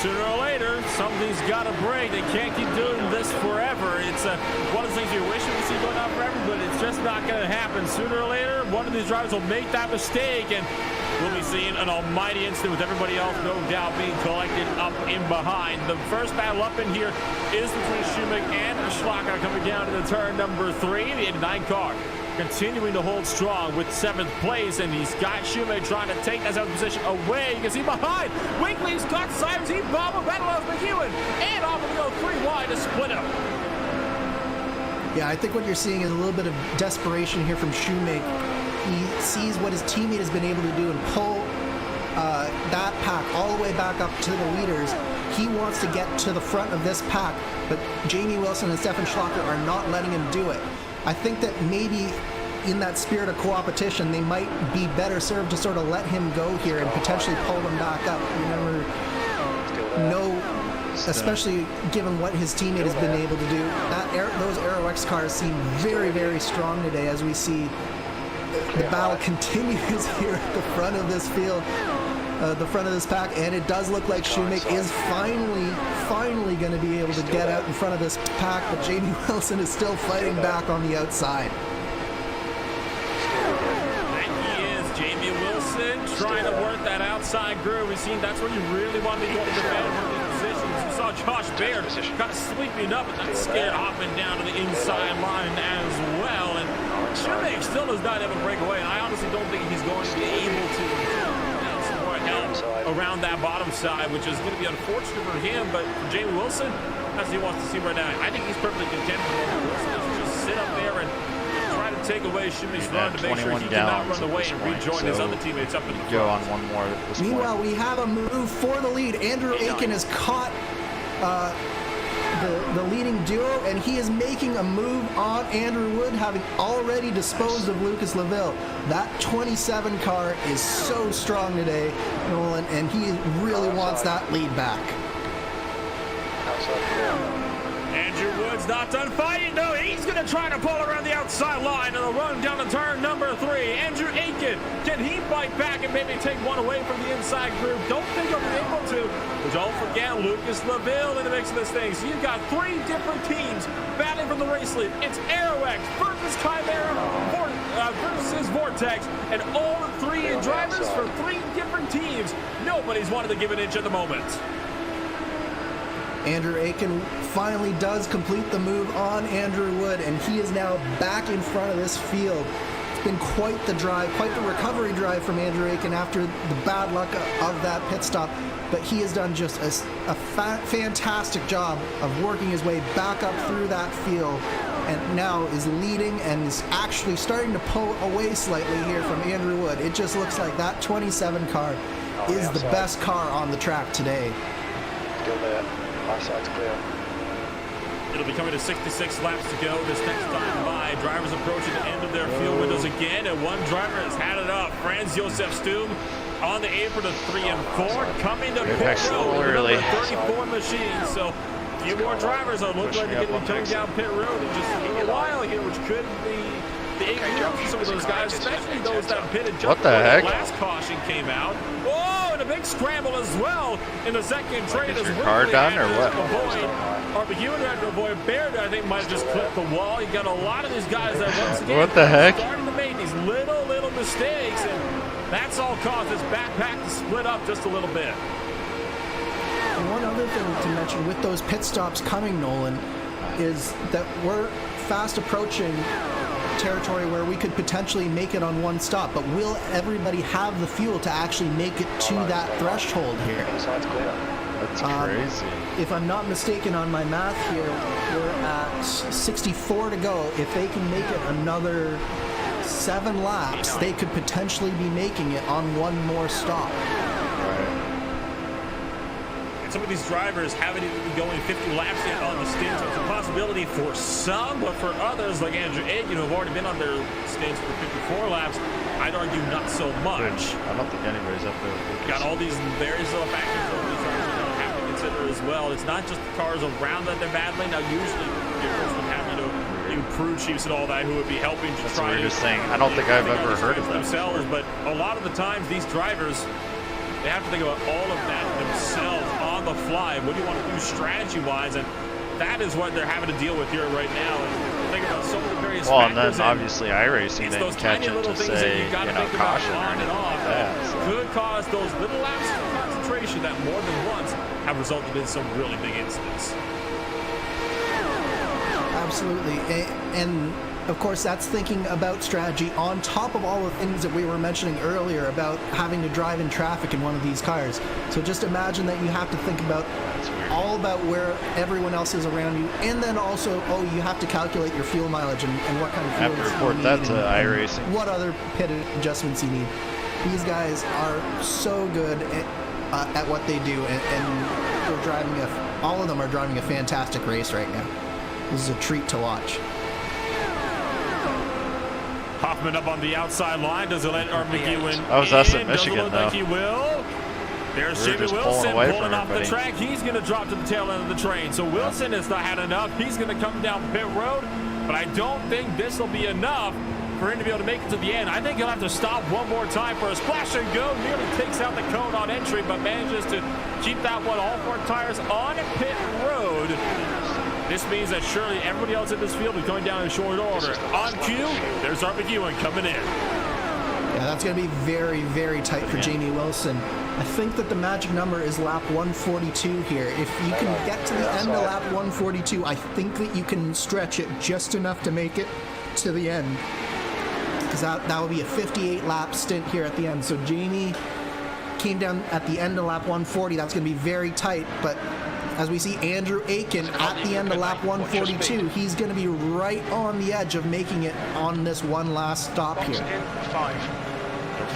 Sooner or later, something's got to break. They can't keep doing this forever. It's one of the things we wish we could see going on forever, but it's just not going to happen. Sooner or later, one of these drivers will make that mistake, and we'll be seeing an almighty incident with everybody else, no doubt, being collected up in behind. The first battle up in here is between Shoemaker and Schlacker coming down to the turn number 3. The 89 car continuing to hold strong with 7th place, and he's got Shoemake trying to take that 7th position away. You can see behind, Winkley's got Simons, he bobbled Battlehouse McEwen, and off to go 3 wide to split him. Yeah, I think what you're seeing is a little bit of desperation here from Shoemake. He sees what his teammate has been able to do and pull that pack all the way back up to the leaders. He wants to get to the front of this pack, but Jamie Wilson and Stefan Schlocker are not letting him do it. I think that maybe in that spirit of co-opetition, they might be better served to sort of let him go here and potentially pull him back up. You never know, especially given what his teammate has been able to do. Those Aero X cars seem very, very strong today as we see the battle continues here at the front of this field, the front of this pack, and it does look like Shoemake is finally going to be able to get out in front of this pack, but Jamie Wilson is still fighting back on the outside. There he is, Jamie Wilson, trying to work that outside groove. We've seen that's where you really want to be going to defend from these positions. You saw Josh Baird kind of sweeping up, and that's scared hopping down to the inside line as well. And Shoemake still does not have a breakaway, and I honestly don't think he's going to be able to get some more help around that bottom side, which is going to be unfortunate for him, but for Jamie Wilson, that's what he wants to see right now. I think he's perfectly content for Wilson to just sit up there and try to take away Shoemake's run to make sure he cannot run away and rejoin his other teammates up in the front. Go on one more at this point. Meanwhile, we have a move for the lead. Andrew Aiken has caught the leading duo, and he is making a move on Andrew Wood, having already disposed of Lucas Laville. That 27 car is so strong today, Nolan, and he really wants that lead back. Andrew Wood's not done fighting, though. He's going to try to pull around the outside line and a run down to turn number 3. Andrew Aiken, can he fight back and maybe take one away from the inside group? Don't think he'll be able to. But don't forget Lucas Laville in the mix of this thing. So you've got 3 different teams battling from the race lead. It's AeroX versus Chimera versus Vortex, and all 3 drivers for 3 different teams. Nobody's wanted to give an inch at the moment. Andrew Aiken finally does complete the move on Andrew Wood, and he is now back in front of this field. It's been quite the drive, quite the recovery drive from Andrew Aiken after the bad luck of that pit stop, but he has done just a fantastic job of working his way back up through that field, and now is leading and is actually starting to pull away slightly here from Andrew Wood. It just looks like that 27 car is the best car on the track today. Still there. Side's clear. It'll be coming to 66 laps to go this next time by. Drivers approaching the end of their field windows again, and one driver has had it up. Franz Josef Stum on the apron of 3 and 4, coming to pit road. Early. 34 machines, so a few more drivers are looking like they're going to be coming down pit road in just a little while here, which could be the ignorance of some of those guys, especially those that pitted just what the before heck? the last caution came out. Whoa, and a big scramble as well in the second trade. Is your car done or what? McEwen had to avoid Baird, I think, might have just clipped the wall. You got a lot of these guys that once again what the heck? starting to make these little mistakes, and that's all caused this backpack to split up just a little bit. And one other thing to mention with those pit stops coming, Nolan, is that we're fast approaching territory where we could potentially make it on one stop, but will everybody have the fuel to actually make it to that threshold here? Inside's clear. That's crazy. If I'm not mistaken on my math here, we're at 64 to go. If they can make it another 7 laps, they could potentially be making it on one more stop. Some of these drivers haven't even been going 50 laps yet on the stints. So it's a possibility for some, but for others, like Andrew Aiken, who have already been on their stints for 54 laps, I'd argue not so much. I don't think anybody's up there. Got all these various little factors that these drivers are going to have to consider as well. It's not just the cars around that they're battling. Now, usually, you're supposed to have, crew chiefs and all that who would be helping to try to... saying. I don't think I've ever heard of them themselves, but a lot of the times, these drivers... They have to think about all of that themselves on the fly. What do you want to do strategy-wise? And that is what they're having to deal with here right now. And think about so many various factors. And then obviously iRacing didn't catch it to say, caution or anything like that. So. Could cause those little lapses of concentration that more than once have resulted in some really big incidents. Absolutely. And of course, that's thinking about strategy on top of all the things that we were mentioning earlier about having to drive in traffic in one of these cars. So just imagine that you have to think about all about where everyone else is around you, and then also, you have to calculate your fuel mileage and what kind of fuel Have to report that to iRacing. what other pit adjustments you need. These guys are so good at what they do, and they're driving all of them are driving a fantastic race right now. This is a treat to watch. Hoffman up on the outside line. Does it let McEwen That was us in in? Michigan, Doesn't look like though. he will. There's We were Jamie just Wilson pulling away pulling from off the everybody. track. He's going to drop to the tail end of the train. So Wilson has not had enough. He's going to come down pit road. But I don't think this will be enough for him to be able to make it to the end. I think he'll have to stop one more time for a splash and go. Nearly takes out the cone on entry, but manages to keep that one, all 4 tires on pit road. This means that surely everybody else in this field is going down in short order. On cue, there's Art McEwen coming in. Yeah, that's going to be very, very tight for Jamie Wilson. I think that the magic number is lap 142 here. If you can get to the end of lap 142, I think that you can stretch it just enough to make it to the end. Because that will be a 58 lap stint here at the end. So Jamie came down at the end of lap 140. That's going to be very tight, but as we see Andrew Aiken at the end of lap 142, he's going to be right on the edge of making it on this one last stop here.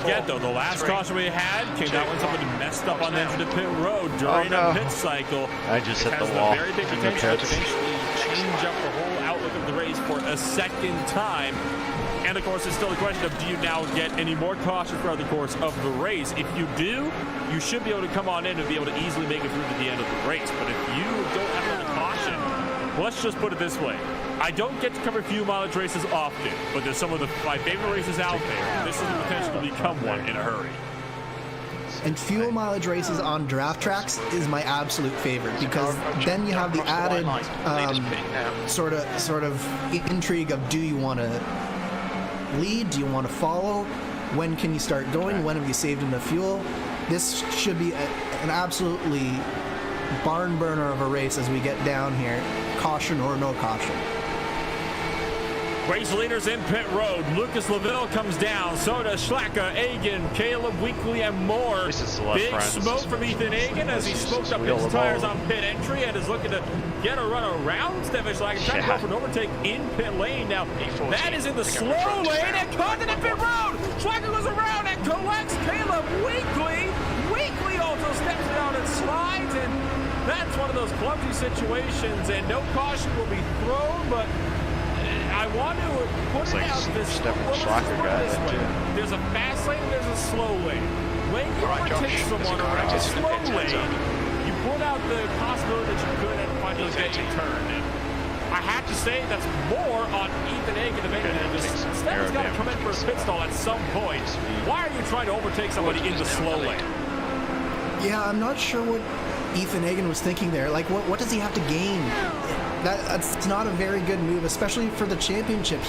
Forget though, the last caution we had came out when somebody messed up on the edge of the pit road during a pit cycle. I just hit Has the wall. very big potential to potentially change up the whole outlook of the race for a second time. And of course, it's still a question of, do you now get any more caution throughout the course of the race? If you do, you should be able to come on in and be able to easily make it through to the end of the race. But if you don't have another caution, well, let's just put it this way. I don't get to cover fuel mileage races often, but there's some of my favorite races out there. This has the potential to become one in a hurry. And fuel mileage races on draft tracks is my absolute favorite, because then you have the added sort of intrigue of, do you want to lead? Do you want to follow? When can you start going? When have you saved enough fuel? This should be an absolutely barn burner of a race as we get down here, caution or no caution. Race leaders in pit road. Lucas LaVille comes down. So does Schlacka, Egan, Caleb Weekly, and more. Big smoke from Ethan Egan as he smoked up his tires on pit entry and is looking to get a run around Stefan Schlacka. Trying to go for an overtake in pit lane. Now, that is in the slow lane and caught in the pit road. Schlacka goes around and collects Caleb Weekly. Weekly also steps down and slides, and that's one of those clumsy situations, and no caution will be thrown, but I want to put it out this way. There's a fast lane and there's a slow lane. When you overtake someone around a slow lane, you put out the possibility that you could end up finally getting turned. And I have to say that's more on Ethan Egan to make it. Stefan's got to come in for a pit stall at some point. Why are you trying to overtake somebody in the slow lane? Yeah, I'm not sure what Ethan Egan was thinking there. Like, what does he have to gain? That's not a very good move, especially for the championship.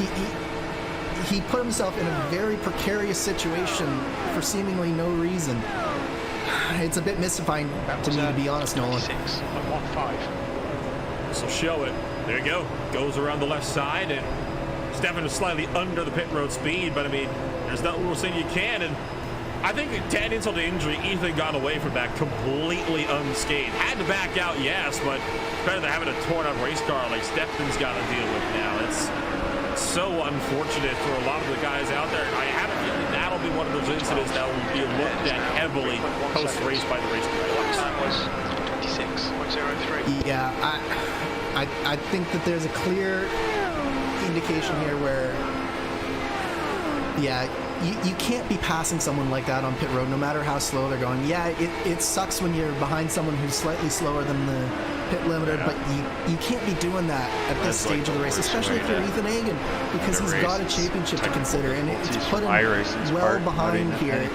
He put himself in a very precarious situation for seemingly no reason. It's a bit mystifying to me, to be honest, Nolan. This will show it. There you go. Goes around the left side, and Stefan is slightly under the pit road speed, but I mean, there's nothing we're saying you can, and I think to add insult to injury, Ethan got away from that completely unscathed. Had to back out, yes, but better than having a torn-up race car like Stefan's got to deal with now. It's so unfortunate for a lot of the guys out there. I have a feeling that'll be one of those incidents that will be looked at heavily post-race by the race directors. Time was 26.03. Yeah, I think that there's a clear indication here where, yeah, you can't be passing someone like that on pit road, no matter how slow they're going. Yeah, it sucks when you're behind someone who's slightly slower than the pit limiter, but you can't be doing that at this stage of the race, especially if you're Ethan Egan, because he's got a championship to consider, and it's put him well behind here,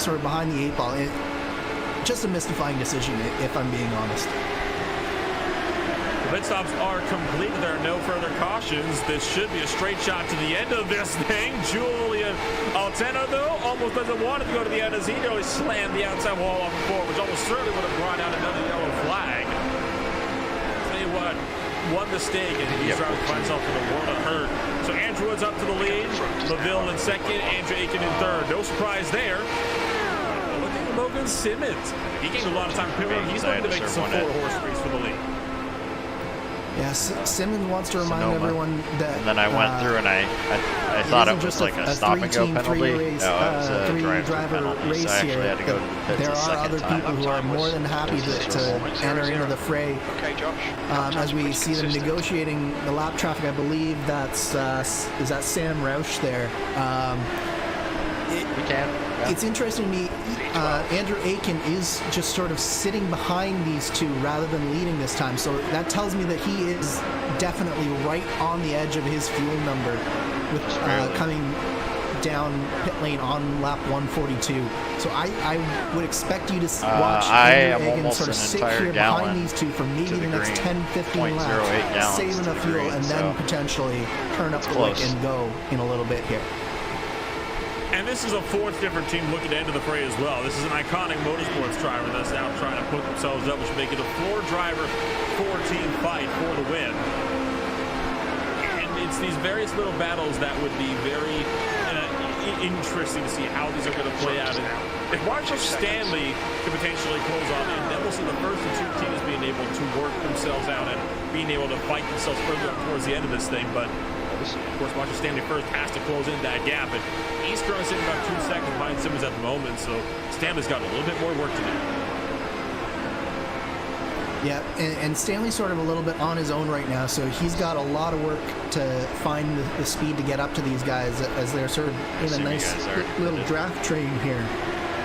sort of behind the 8-ball. Just a mystifying decision, if I'm being honest. Pit stops are complete. There are no further cautions. This should be a straight shot to the end of this thing. Julian Altena, though, almost doesn't want to go to the end as he nearly slammed the outside wall off the floor, which almost certainly would have brought out another yellow flag. Tell you what, won mistake, and he's trying to find himself in a world of hurt. So Andrew Wood's up to the lead, LaVille in second, Andrew Aiken in third. No surprise there. Look at Logan Simmons. He gained a lot of time. He's looking to make this a 4-horse race for the lead. Yes, Simmons wants to remind everyone that. And then I went through and I thought it was like a stop and go penalty. No, it was a driver race so I actually had to go to the pits there are other people who are more than happy to enter into the fray. As we see them negotiating the lap traffic, I believe is that Sam Roush there. It's interesting to me. Andrew Aiken is just sort of sitting behind these two rather than leading this time. So that tells me that he is definitely right on the edge of his fuel number with coming down pit lane on lap 142. So I would expect you to watch Andrew Aiken sort of sit here behind these two for maybe the next 10-15 laps, save enough fuel, and then potentially turn up the wick and go in a little bit here. And this is a fourth different team looking to enter the fray as well. This is an iconic motorsports driver that's now trying to put themselves up, which make it a 4-driver, 4-team fight for the win. And it's these various little battles that would be very interesting to see how these are going to play out. And if Marshall Stanley could potentially close on it, then we'll see the first and two teams being able to work themselves out and being able to fight themselves further up towards the end of this thing. But of course, Marshall Stanley first has to close in that gap, and he's currently sitting about 2 seconds behind Simmons at the moment, so Stanley's got a little bit more work to do. Yeah, and Stanley's sort of a little bit on his own right now, so he's got a lot of work to find the speed to get up to these guys as they're sort of in a nice little draft train here.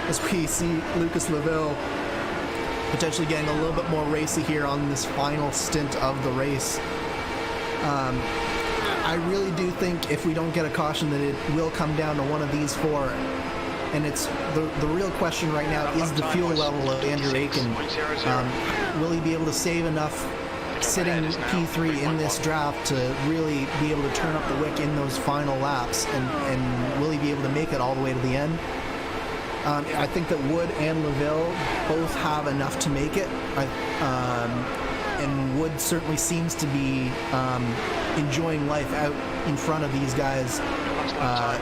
As we see Lucas LaVille potentially getting a little bit more racy here on this final stint of the race. I really do think if we don't get a caution that it will come down to one of these four. And it's the real question right now is the fuel level of Andrew Aiken. Will he be able to save enough sitting P3 in this draft to really be able to turn up the wick in those final laps? And will he be able to make it all the way to the end? I think that Wood and LaVille both have enough to make it. And Wood certainly seems to be enjoying life out in front of these guys.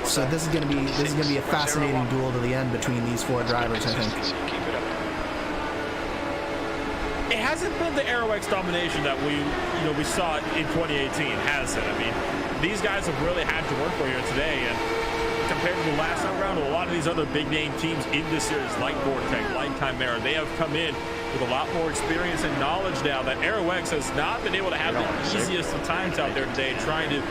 So this is going to be a fascinating duel to the end between these four drivers, I think. It hasn't been the AeroX domination that we saw in 2018, has it? I mean, these guys have really had to work for here today, and compared to the last time round, a lot of these other big name teams in this series, like Vortec, like Chimera, they have come in with a lot more experience and knowledge now that AeroX has not been able to have the easiest of times out there today, trying to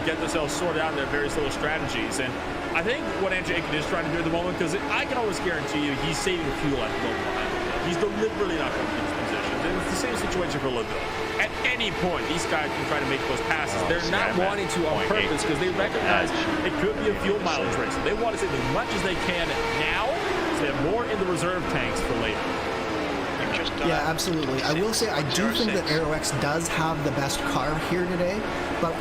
get themselves sorted out in their various little strategies. And I think what Andrew Aiken is trying to do at the moment, because I can always guarantee you he's saving fuel at the moment behind LaVille. He's deliberately not going to these positions. And it's the same situation for LaVille. At any point, these guys can try to make those passes. They're not wanting to on purpose because they recognize it could be a fuel mileage race. So they want to save as much as they can now so they have more in the reserve tanks for later. Yeah, absolutely. I will say I do think that AeroX does have the best car here today, but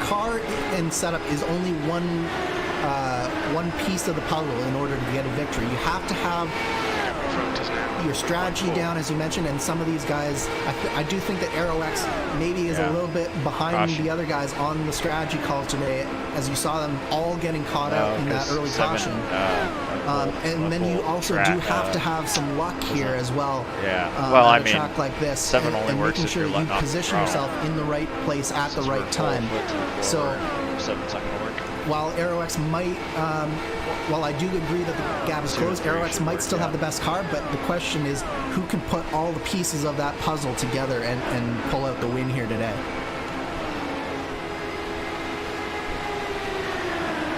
car and setup is only one piece of the puzzle in order to get a victory. You have to have your strategy down, as you mentioned, and some of these guys, I do think that AeroX maybe is a little bit behind the other guys on the strategy call today, as you saw them all getting caught out in that early caution. And then you also do have to have some luck here as well. On a track like this, and making sure that you position yourself in the right place at the right time. So while AeroX might, while I do agree that the gap is closed, AeroX might still have the best car, but the question is who can put all the pieces of that puzzle together and pull out the win here today.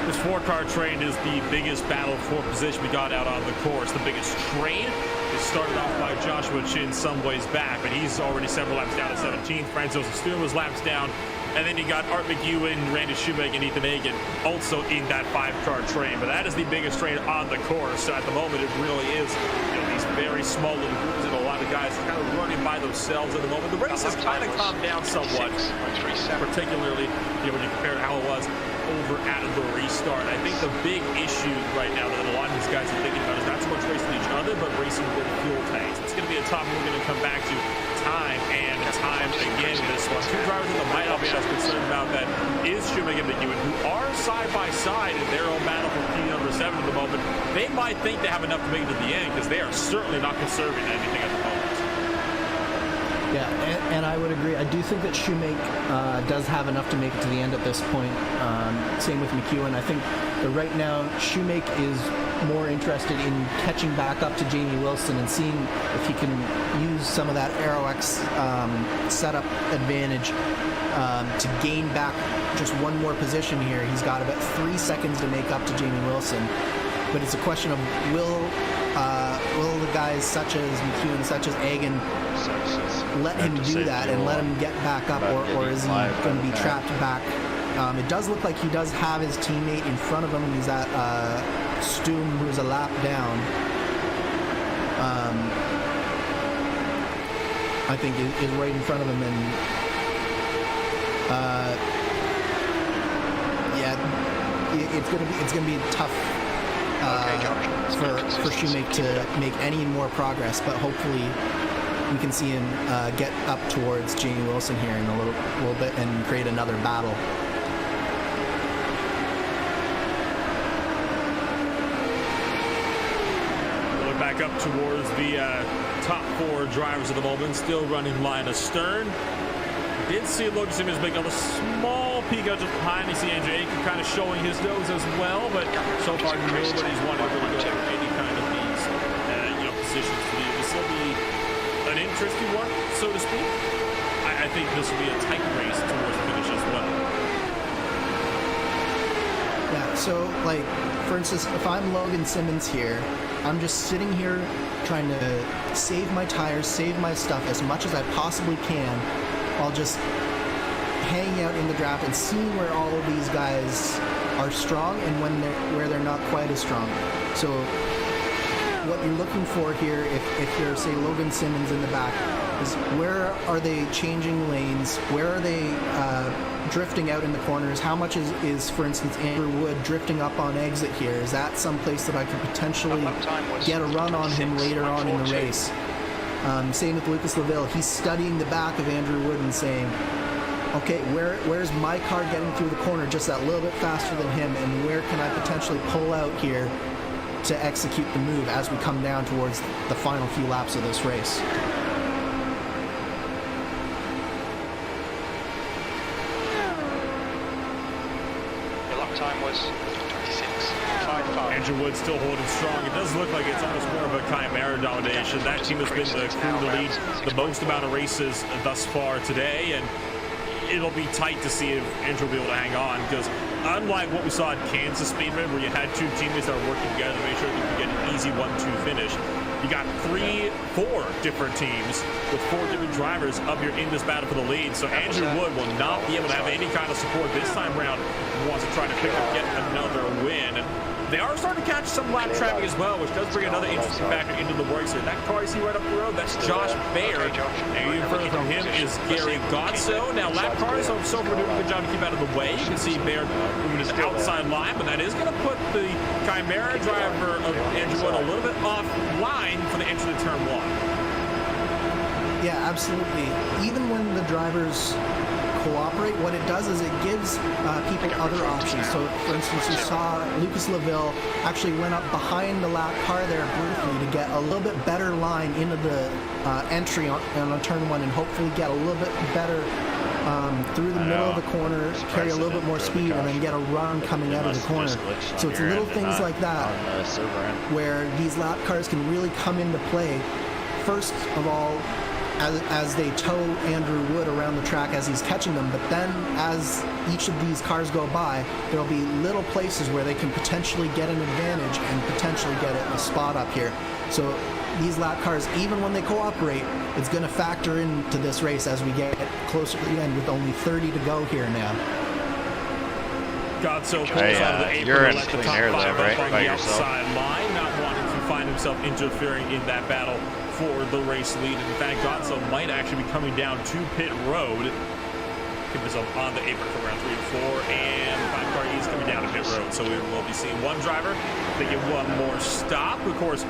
This 4-car train is the biggest battle for position we got out on the course. The biggest train is started off by Joshua Chin some ways back, but he's already several laps down at 17th. Francis Stewart was laps down. And then you got Art McEwen, Randy Schubach, and Ethan Hagen also in that 5-car train. But that is the biggest train on the course. So at the moment, it really is these very small little groups and a lot of guys kind of running by themselves at the moment. The race has kind of calmed down somewhat, particularly when you compare to how it was over at the restart. I think the big issue right now that a lot of these guys are thinking about is not so much racing each other, but racing with fuel tanks. going to be a topic we're going to come back to time and time again this one. Two drivers that might not be as concerned about that is Shoemaker and McEwen, who are side by side in their own battle for P number 7 at the moment. They might think they have enough to make it to the end because they are certainly not conserving anything at the moment. Yeah, and I would agree. I do think that Shoemaker does have enough to make it to the end at this point. Same with McEwen. I think that right now Shoemaker is more interested in catching back up to Jamie Wilson and seeing if he can use some of that AeroX setup advantage to gain back just one more position here. He's got about 3 seconds to make up to Jamie Wilson, but it's a question of will the guys such as McEwen, such as Egan, let him do that and let him get back up, or is he going to be trapped back? It does look like he does have his teammate in front of him. He's at Stum, who's a lap down. I think is right in front of him, and yeah, it's gonna be tough for Shoemaker to make any more progress, but hopefully we can see him get up towards Jamie Wilson here in a little bit and create another battle. Look back up towards the top 4 drivers at the moment, still running line astern. Did see Logan Simmons make a small peek out just behind. You see Andrew Aiken kind of showing his nose as well, but so far nobody's wanted to really go for any kind of these positions. This will be an interesting one, so to speak. I think this will be a tight race towards the finish as well. Yeah, so like, for instance, if I'm Logan Simmons here, I'm just sitting here trying to save my tires, save my stuff as much as I possibly can, while just hanging out in the draft and seeing where all of these guys are strong and where they're not quite as strong. So what you're looking for here, if you're, say, Logan Simmons in the back, is where are they changing lanes? Where are they drifting out in the corners? How much is, for instance, Andrew Wood drifting up on exit here? Is that some place that I could potentially get a run on him later on in the race? Same with Lucas Laville. He's studying the back of Andrew Wood and saying, okay, where's my car getting through the corner just that little bit faster than him, and where can I potentially pull out here to execute the move as we come down towards the final few laps of this race? The lap time was 26.55. Andrew Wood still holding strong. It does look like it's almost more of a Chimera domination. That team has been the crew to lead the most amount of races thus far today, and it'll be tight to see if Andrew will be able to hang on, because unlike what we saw at Kansas Speedway, where you had 2 teammates that were working together to make sure that you could get an easy 1-2 finish, you got 4 different teams with 4 different drivers up here in this battle for the lead. So Andrew Wood will not be able to have any kind of support this time around. He wants to try to pick up yet another win. They are starting to catch some lap traffic as well, which does bring another interesting factor into the works here. That car you see right up the road, that's Josh Baird. And even further from him is Gary Godso. Now, lap cars, so far doing a good job to keep out of the way. You can see Baird moving to the outside line, but that is going to put the Chimera driver of Andrew Wood a little bit off line for the entry to turn 1. Yeah, absolutely. Even when the drivers cooperate, what it does is it gives people other options. So, for instance, you saw Lucas Laville actually went up behind the lap car there briefly to get a little bit better line into the entry on turn 1, and hopefully get a little bit better through the middle of the corner, carry a little bit more speed, and then get a run coming out of the corner. So it's little things like that where these lap cars can really come into play. First of all, as they tow Andrew Wood around the track as he's catching them, but then as each of these cars go by, there'll be little places where they can potentially get an advantage and potentially get a spot up here. So these lap cars, even when they cooperate, it's going to factor into this race as we get closer to the end with only 30 to go here now. Godso pulls out of the apron. You're in let clean the top air 5 though, right? up on By the yourself. outside line, not wanting to find himself interfering in that battle for the race lead. In fact, Godso might actually be coming down to pit road. Keep himself on the apron for round 3 and 4, and 5 car is coming down to pit road. So we will be seeing one driver. They get one more stop. Of course,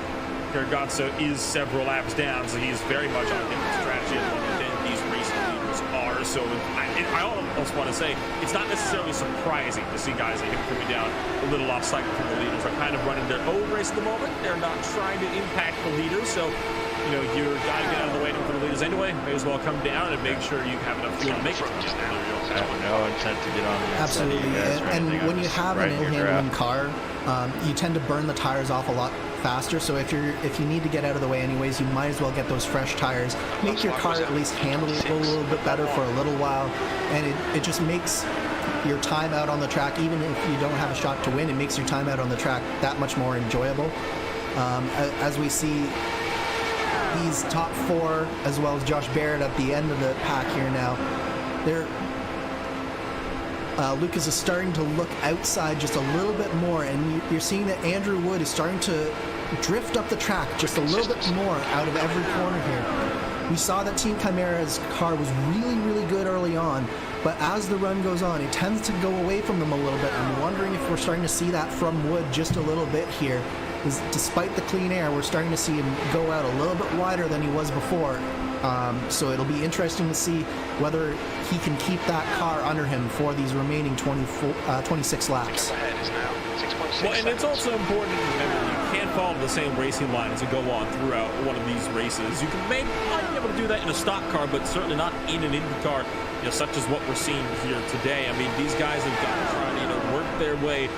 Gargazzo is several laps down, so he's very much on a different strategy than these race leaders are. So I almost want to say it's not necessarily surprising to see guys like him coming down a little off cycle from the leaders. Are kind of running their own race at the moment. They're not trying to impact the leaders, so you know you're got to get out of the way for the leaders anyway. May as well come down and make sure you have enough fuel to make it. I have no intent to get on the Absolutely, and when you have an ill-handling car, you tend to burn the tires off a lot faster. So if you need to get out of the way anyways, you might as well get those fresh tires. Make your car at least handle it a little bit better for a little while, and it just makes your time out on the track, even if you don't have a shot to win, it makes your time out on the track that much more enjoyable. As we see these top four, as well as Josh Barrett at the end of the pack here now, Lucas is starting to look outside just a little bit more, and you're seeing that Andrew Wood is starting to drift up the track just a little bit more out of every corner here. We saw that Team Chimera's car was really, really good early on, but as the run goes on, it tends to go away from them a little bit. I'm wondering if we're starting to see that from Wood just a little bit here. Because despite the clean air, we're starting to see him go out a little bit wider than he was before. So it'll be interesting to see whether he can keep that car under him for these remaining 26 laps. Well, and it's also important to remember you can't follow the same racing line as you go on throughout one of these races. You might be able to do that in a stock car, but certainly not in an IndyCar, such as what we're seeing here today. I mean, these guys have got to try to work their way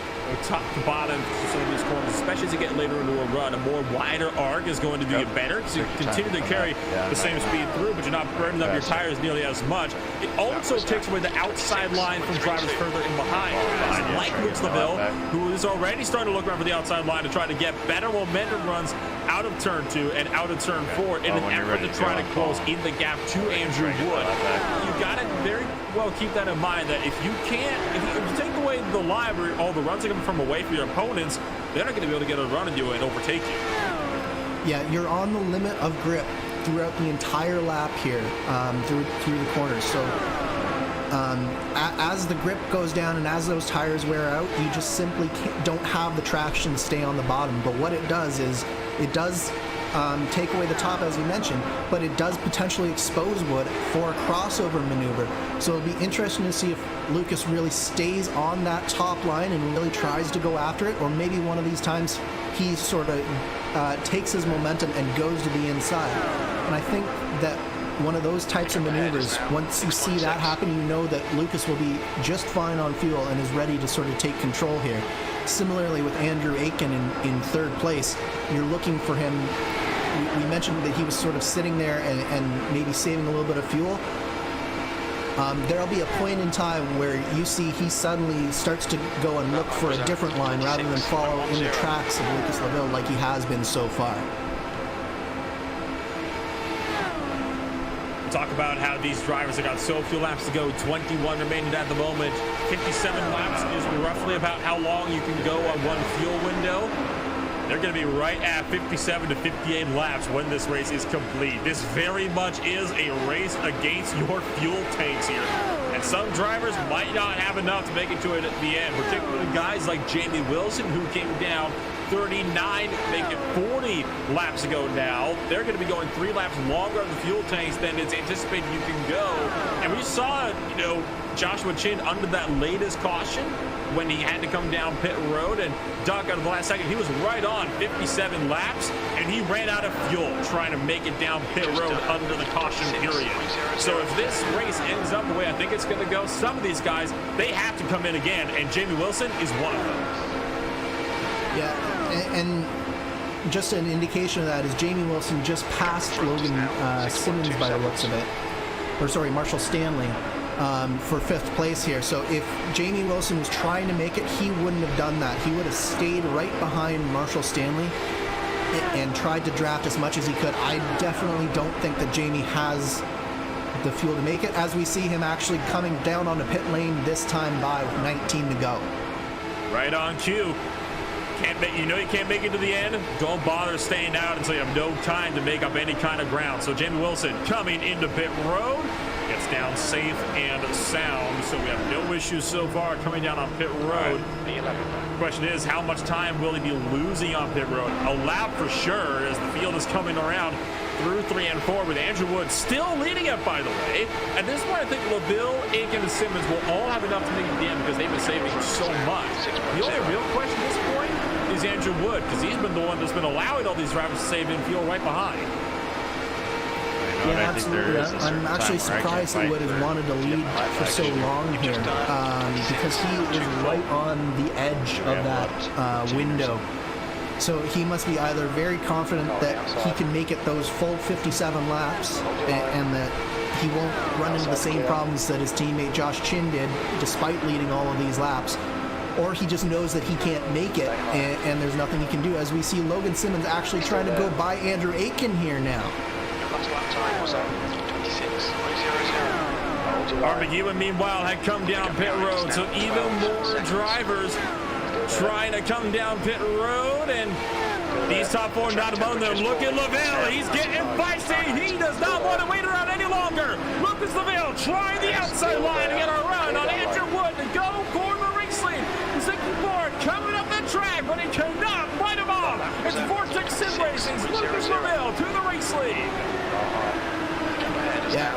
top to bottom to some of these corners, especially as you get later into a run. A more wider arc is going to do you better because you continue to carry the same speed through, but you're not burning up your tires nearly as much. It also takes away the outside line from drivers further in behind. Guys like Luke LaVille, who is already starting to look around for the outside line to try to get better momentum runs out of turn 2 and out of turn 4 in an effort to try to close in the gap to Andrew Wood. You got to very well keep that in mind, that if you take away the line where all the runs are coming from away from your opponents, they're not going to be able to get a run on you and overtake you. Yeah, you're on the limit of grip throughout the entire lap here, through the corners. So as the grip goes down and as those tires wear out, you just simply don't have the traction to stay on the bottom. But what it does is it does take away the top, as you mentioned, but it does potentially expose Wood for a crossover maneuver. So it'll be interesting to see if Lucas really stays on that top line and really tries to go after it, or maybe one of these times he sort of takes his momentum and goes to the inside. And I think that one of those types of maneuvers, once you see that happen, you know that Lucas will be just fine on fuel and is ready to sort of take control here. Similarly with Andrew Aiken in third place, you're looking for him. We mentioned that he was sort of sitting there and maybe saving a little bit of fuel. There'll be a point in time where you see he suddenly starts to go and look for a different line rather than follow in the tracks of Lucas LaVille like he has been so far. Talk about how these drivers have got so few laps to go, 21 remaining at the moment. 57 laps is roughly about how long you can go on one fuel window. They're going to be right at 57 to 58 laps when this race is complete. This very much is a race against your fuel tanks here. And some drivers might not have enough to make it to it at the end, particularly guys like Jamie Wilson, who came down 39, make it 40 laps ago now. They're going to be going 3 laps longer on the fuel tanks than it's anticipated you can go. And we saw, Joshua Chin under that latest caution when he had to come down pit road and duck out of the last second. He was right on 57 laps, and he ran out of fuel trying to make it down pit road under the caution period. So if this race ends up the way I think it's going to go, some of these guys, they have to come in again, and Jamie Wilson is one of them. Yeah, and just an indication of that is Jamie Wilson just passed Logan Simmons by the looks of it. Or sorry, Marshall Stanley for 5th place here. So if Jamie Wilson was trying to make it, he wouldn't have done that. He would have stayed right behind Marshall Stanley and tried to draft as much as he could. I definitely don't think that Jamie has the fuel to make it, as we see him actually coming down on the pit lane this time by with 19 to go. Right on cue. You can't make it to the end. Don't bother staying out until you have no time to make up any kind of ground. So Jamie Wilson coming into pit road. Gets down safe and sound, so we have no issues so far coming down on pit road. Question is, how much time will he be losing on pit road? A lap for sure, as the field is coming around through 3 and 4, with Andrew Wood still leading it, by the way. At this point, I think LaVille, Aiken, and Simmons will all have enough to make it to the end because they've been saving so much. The only real question at this point is Andrew Wood, because he's been the one that's been allowing all these drivers to save in fuel right behind. Yeah, absolutely. I'm actually surprised that Wood has wanted to lead for so long here, because he is right on the edge of that window. So he must be either very confident that he can make it those full 57 laps and that he won't run into the same problems that his teammate Josh Chin did despite leading all of these laps, or he just knows that he can't make it and there's nothing he can do, as we see Logan Simmons actually trying to go by Andrew Aiken here now. Last lap time was 26.00. Art McEwen, meanwhile, had come down pit road, so even more drivers trying to come down pit road, and these top 4 not among them. Look at LaVille, he's getting feisty. He does not want to wait around any longer. Lucas LaVille trying the outside line to get a run on Andrew Wood to go for the race lead. The 64 coming up the track, but he cannot fight him off. It's Vortex Sim Racing's Lucas LaVille to the race lead. Yeah.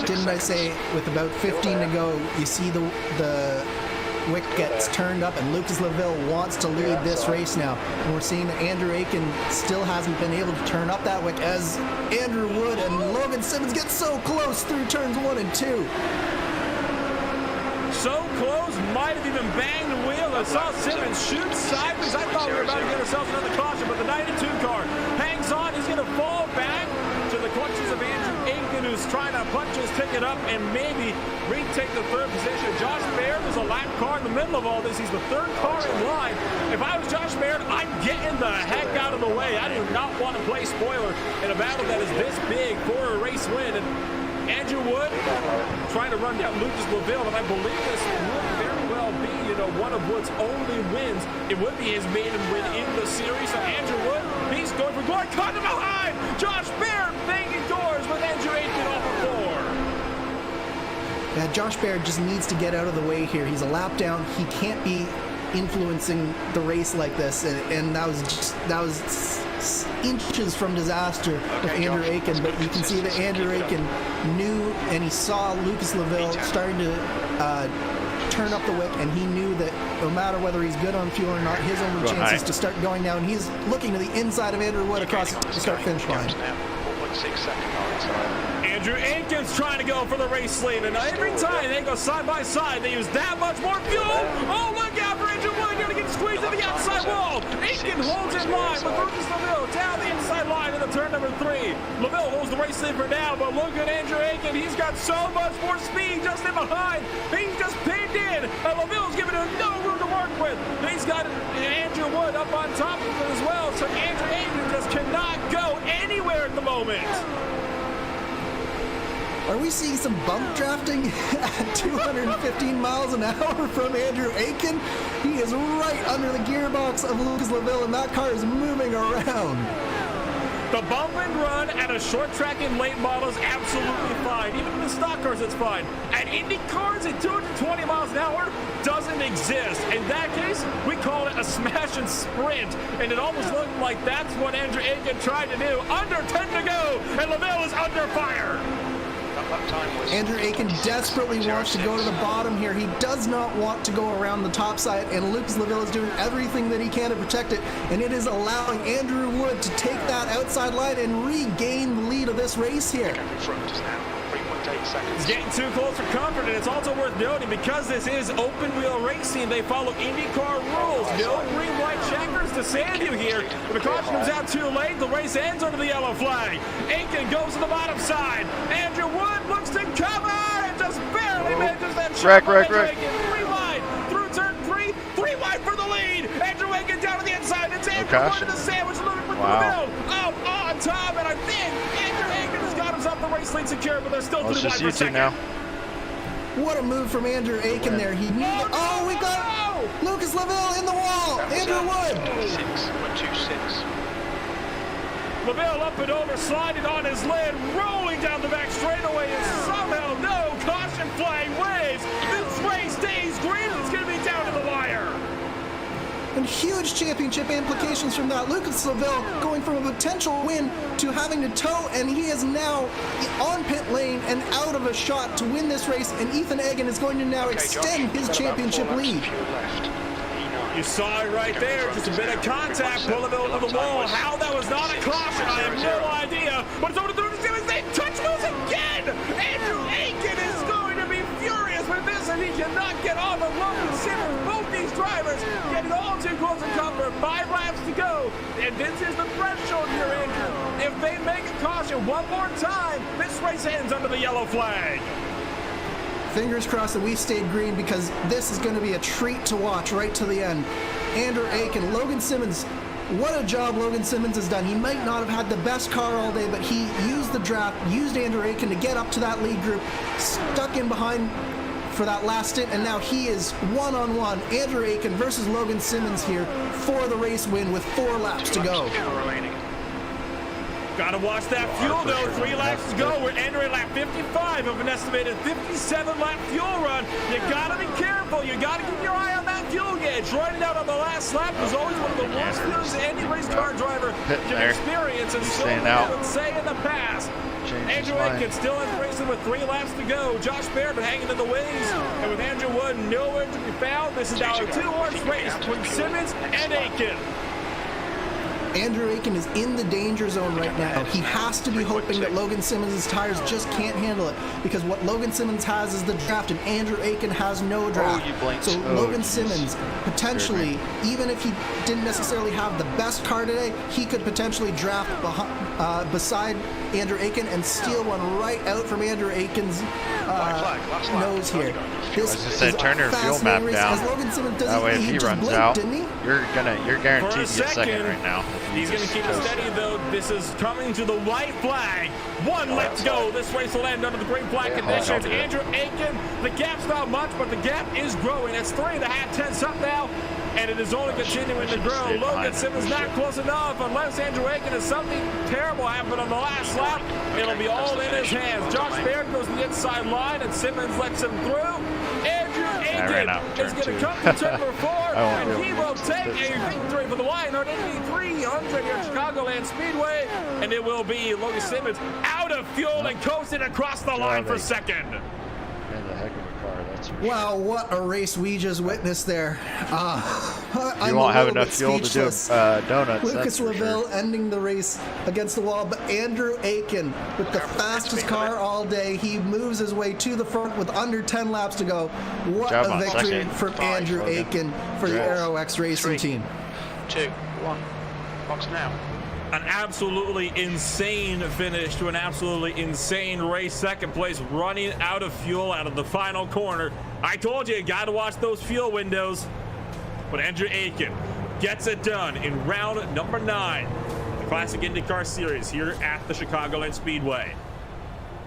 Didn't I say with about 15 to go, you see the wick gets turned up and Lucas LaVille wants to lead this race now. And we're seeing that Andrew Aiken still hasn't been able to turn up that wick as Andrew Wood and Logan Simmons get so close through turns 1 and 2. So close, might have even banged the wheel. I saw Simmons shoot sideways. I thought we were about to get ourselves another caution, but the 92 car hangs on. He's going to fall back to the clutches of Andrew Aiken, who's trying to punch his ticket up and maybe retake the 3rd position. Josh Baird is a lap car in the middle of all this. He's the 3rd car in line. If I was Josh Baird, I'm getting the heck out of the way. I do not want to play spoiler in a battle that is this big for a race win. And Andrew Wood trying to run down Lucas LaVille, and I believe this would very well be, one of Wood's only wins. It would be his maiden win in the series. So Andrew Wood, he's going for glory. Caught him behind. Josh Baird banging doors with Andrew Aiken off of 4. Yeah, Josh Baird just needs to get out of the way here. He's a lap down. He can't be influencing the race like this, and that was inches from disaster with Andrew Aiken. But you can see that Andrew Aiken knew, and he saw Lucas LaVille starting to turn up the wick, and he knew that no matter whether he's good on fuel or not, his only chance is to start going down. He's looking to the inside of Andrew Wood across the start-finish line. Andrew Aiken's trying to go for the race lead, and every time they go side by side, they use that much more fuel. Oh, look out for Andrew Wood, going to get squeezed to the outside wall. Aiken holds in line with Lucas LaVille down the inside line in the turn number 3. LaVille holds the race lead for now, but look at Andrew Aiken. He's got so much more speed just in behind. He's just pinned in, and LaVille's giving him no room to work with. He's got Andrew Wood up on top of him as well, so Andrew Aiken just cannot go anywhere at the moment. Are we seeing some bump drafting at 215 miles an hour from Andrew Aiken? He is right under the gearbox of Lucas LaVille, and that car is moving around. The bump and run at a short track in late model is absolutely fine. Even in the stock cars, it's fine. At Indy cars at 220 miles an hour doesn't exist. In that case, we call it a smash and sprint. And it almost looked like that's what Andrew Aiken tried to do. Under 10 to go, and LaVille is under fire. Andrew Aiken desperately wants to go to the bottom here. He does not want to go around the top side, and Lucas LaVille is doing everything that he can to protect it, and it is allowing Andrew Wood to take that outside line and regain the lead of this race here. He's getting too close for comfort, and it's also worth noting, because this is open wheel racing, they follow IndyCar rules. No green, white checkers to save you here. If the caution comes out too late, the race ends under the yellow flag. Aiken goes to the bottom side. Andrew Wood looks to cover and just barely manages that shot. Wreck. 3 wide through turn 3. 3 wide for the lead. Andrew Aiken down to the inside. It's Andrew Wood to the sandwich, looking with the middle. Up on top, and I think Andrew Aiken has got himself the race lead secure, but they're still 3 wide for second. What a move from Andrew Aiken there. He knew we got Lucas Laville in the wall. Andrew Wood. 6.26. Laville up and over, sliding on his lid, rolling down the back straightaway, and somehow no caution flag waves. This race stays green. It's going to be down to the wire. And huge championship implications from that. Lucas Laville going from a potential win to having to tow, and he is now on pit lane and out of a shot to win this race, and Ethan Egan is going to now extend his championship lead. You saw it right there, just a bit of contact, pull him over the wall. How that was not a caution, I have no idea. But it's over to the they touch wheels again! Andrew Aiken is going to be furious with this, and he cannot get off of Logan Simmons. Both these drivers getting all too close and cover. 5 laps to go, and this is the threshold here, Andrew. If they make a caution one more time, this race ends under the yellow flag. Fingers crossed that we stayed green, because this is going to be a treat to watch right to the end. Andrew Aiken, Logan Simmons, what a job Logan Simmons has done. He might not have had the best car all day, but he used the draft, used Andrew Aiken to get up to that lead group, stuck in behind for that last stint, and now he is one-on-one. Andrew Aiken versus Logan Simmons here for the race win with 4 laps to go. Gotta watch that fuel though. 3 laps to go. We're entering lap 55 of an estimated 57-lap fuel run. You gotta be careful. You gotta keep your eye on that fuel gauge. Running out on the last lap was always one of the worst fuels any race car driver can experience, and so I would say in the past. Andrew Aiken still in racing with 3 laps to go. Josh Baird hanging in the wings, and with Andrew Wood nowhere to be found, this is now a 2-horse race between Simmons and Aiken. Andrew Aiken is in the danger zone right now. He has to be hoping that Logan Simmons' tires just can't handle it, because what Logan Simmons has is the draft, and Andrew Aiken has no draft. So Logan Simmons, potentially, even if he didn't necessarily have the best car today, he could potentially draft beside Andrew Aiken and steal one right out from Andrew Aiken's nose here. This is a fascinating race, as Logan Simmons does. That way, if he runs out, you're guaranteed to get second right now. He's going to keep it steady, though. This is coming to the white flag. 1 lap to go. This race will end under the green flag conditions. Andrew Aiken, the gap's not much, but the gap is growing. It's 3.5 tenths up now, and it is only continuing to grow. Logan Simmons not close enough. Unless Andrew Aiken has something terrible happen on the last lap, it'll be all in his hands. Josh Baird goes to the inside line, and Simmons lets him through. Andrew Aiken is going to come to turn number 4, and he will take a victory for the Lionheart Indy 300 here at Chicagoland Speedway, and it will be Logan Simmons out of fuel and coasting across the line for second. And the heck of a car, that's for wow, what a race we just witnessed there. You won't have enough fuel to do donuts. Lucas Laville ending the race against the wall, but Andrew Aiken with the fastest car all day. He moves his way to the front with under 10 laps to go. What a victory from Andrew Aiken for the Aero X Racing team. 2, 1, box now. An absolutely insane finish to an absolutely insane race. Second place, running out of fuel out of the final corner. I told you got to watch those fuel windows. But Andrew Aiken gets it done in round number 9 of the Classic IndyCar Series here at the Chicagoland Speedway.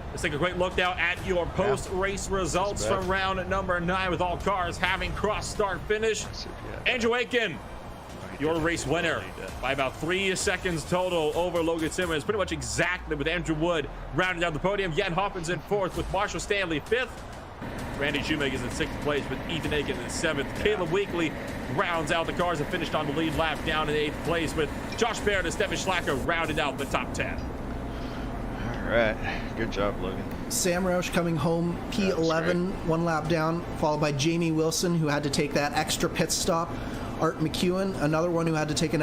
Let's take a quick look now at your post-race results from round number 9, with all cars having cross-start finish. Andrew Aiken, your race winner by about 3 seconds total over Logan Simmons, pretty much exactly, with Andrew Wood rounding out the podium. Jan Hoppins in 4th, with Marshall Stanley 5th. Randy Shoemaker's in 6th place, with Ethan Aiken in 7th. Caleb Weekly rounds out the cars and finished on the lead lap, down in 8th place, with Josh Baird and Stefan Schlacker rounded out the top 10. All right, good job, Logan. Sam Roush coming home P11, 1 lap down, followed by Jamie Wilson, who had to take that extra pit stop. Art McEwen, another one who had to take an